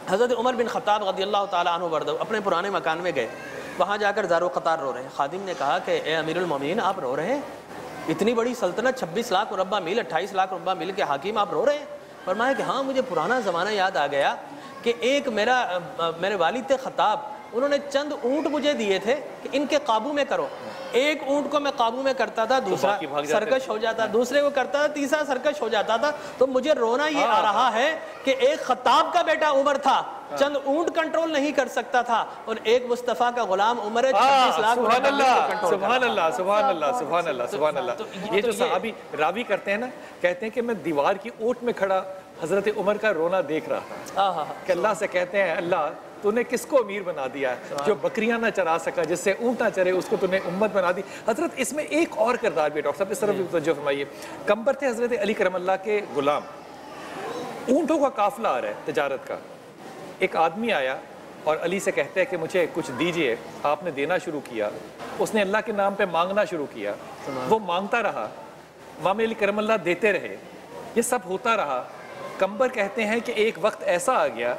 حضرت عمر بن خطاب رضی اللہ تعالیٰ عنہ وردہ اپنے پرانے مکان میں گئے, وہاں جا کر زار و قطار رو رہے ہیں. خادم نے کہا کہ اے امیر المومنین آپ رو رہے ہیں, اتنی بڑی سلطنت, 26 لاکھ مربع میل 28 لاکھ مربع میل کے حاکم, آپ رو رہے ہیں؟ فرمایا کہ ہاں مجھے پرانا زمانہ یاد آ گیا کہ ایک میرے والد تھے خطاب, انہوں نے چند اونٹ مجھے دیے تھے کہ ان کے قابو میں کرو. ایک اونٹ کو میں قابو میں کرتا تھا, دوسرا سرکش ہو جاتا, دوسرے کو کرتا تھا, تیسرا سرکش ہو جاتا تھا. تو مجھے رونا یہ آ رہا ہے کہ ایک خطاب کا بیٹا عمر تھا, چند اونٹ کنٹرول نہیں کر سکتا تھا, اور ایک مصطفیٰ کا غلام عمر ہے 26 لاکھ. سبحان اللہ سبحان اللہ سبحان اللہ سبحان اللہ سبحان اللہ. یہ جو صحابی راوی کرتے ہیں نا, کہتے ہیں کہ میں دیوار کی اوٹ میں کھڑا حضرت عمر کا رونا دیکھ رہا تھا, کہ اللہ سے کہتے ہیں اللہ تو نے کس کو امیر بنا دیا ہے, جو بکریاں نہ چرا سکا, جس سے اونٹ نہ چرے, اس کو تو نے امت بنا دی. حضرت اس میں ایک اور کردار بھی, ڈاکٹر صاحب اس طرف بھی توجہ فرمائیے. کمبر تھے حضرت علی کرم اللہ کے غلام, اونٹوں کا قافلہ آ رہا ہے تجارت کا. ایک آدمی آیا اور علی سے کہتے ہیں کہ مجھے کچھ دیجئے. آپ نے دینا شروع کیا, اس نے اللہ کے نام پہ مانگنا شروع کیا, وہ مانگتا رہا, امام علی کرم اللہ دیتے رہے, یہ سب ہوتا رہا. کمبر کہتے ہیں کہ ایک وقت ایسا آ گیا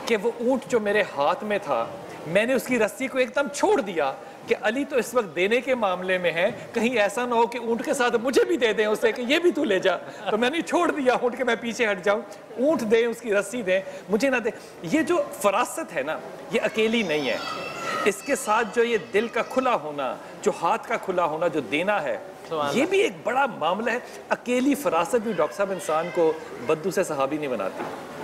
کہ وہ اونٹ جو میرے ہاتھ میں تھا, میں نے اس کی رسی کو ایک دم چھوڑ دیا کہ علی تو اس وقت دینے کے معاملے میں ہے, کہیں ایسا نہ ہو کہ اونٹ کے ساتھ مجھے بھی دے دیں اسے کہ یہ بھی تو لے جا. تو میں نے چھوڑ دیا اونٹ کے, میں پیچھے ہٹ جاؤں, اونٹ دیں, اس کی رسی دیں, مجھے نہ دیں. یہ جو فراست ہے نا, یہ اکیلی نہیں ہے, اس کے ساتھ جو یہ دل کا کھلا ہونا, جو ہاتھ کا کھلا ہونا, جو دینا ہے, یہ بھی ایک بڑا معاملہ ہے. اکیلی فراست بھی ڈاکٹر صاحب انسان کو بدو سے صحابی نہیں بناتی.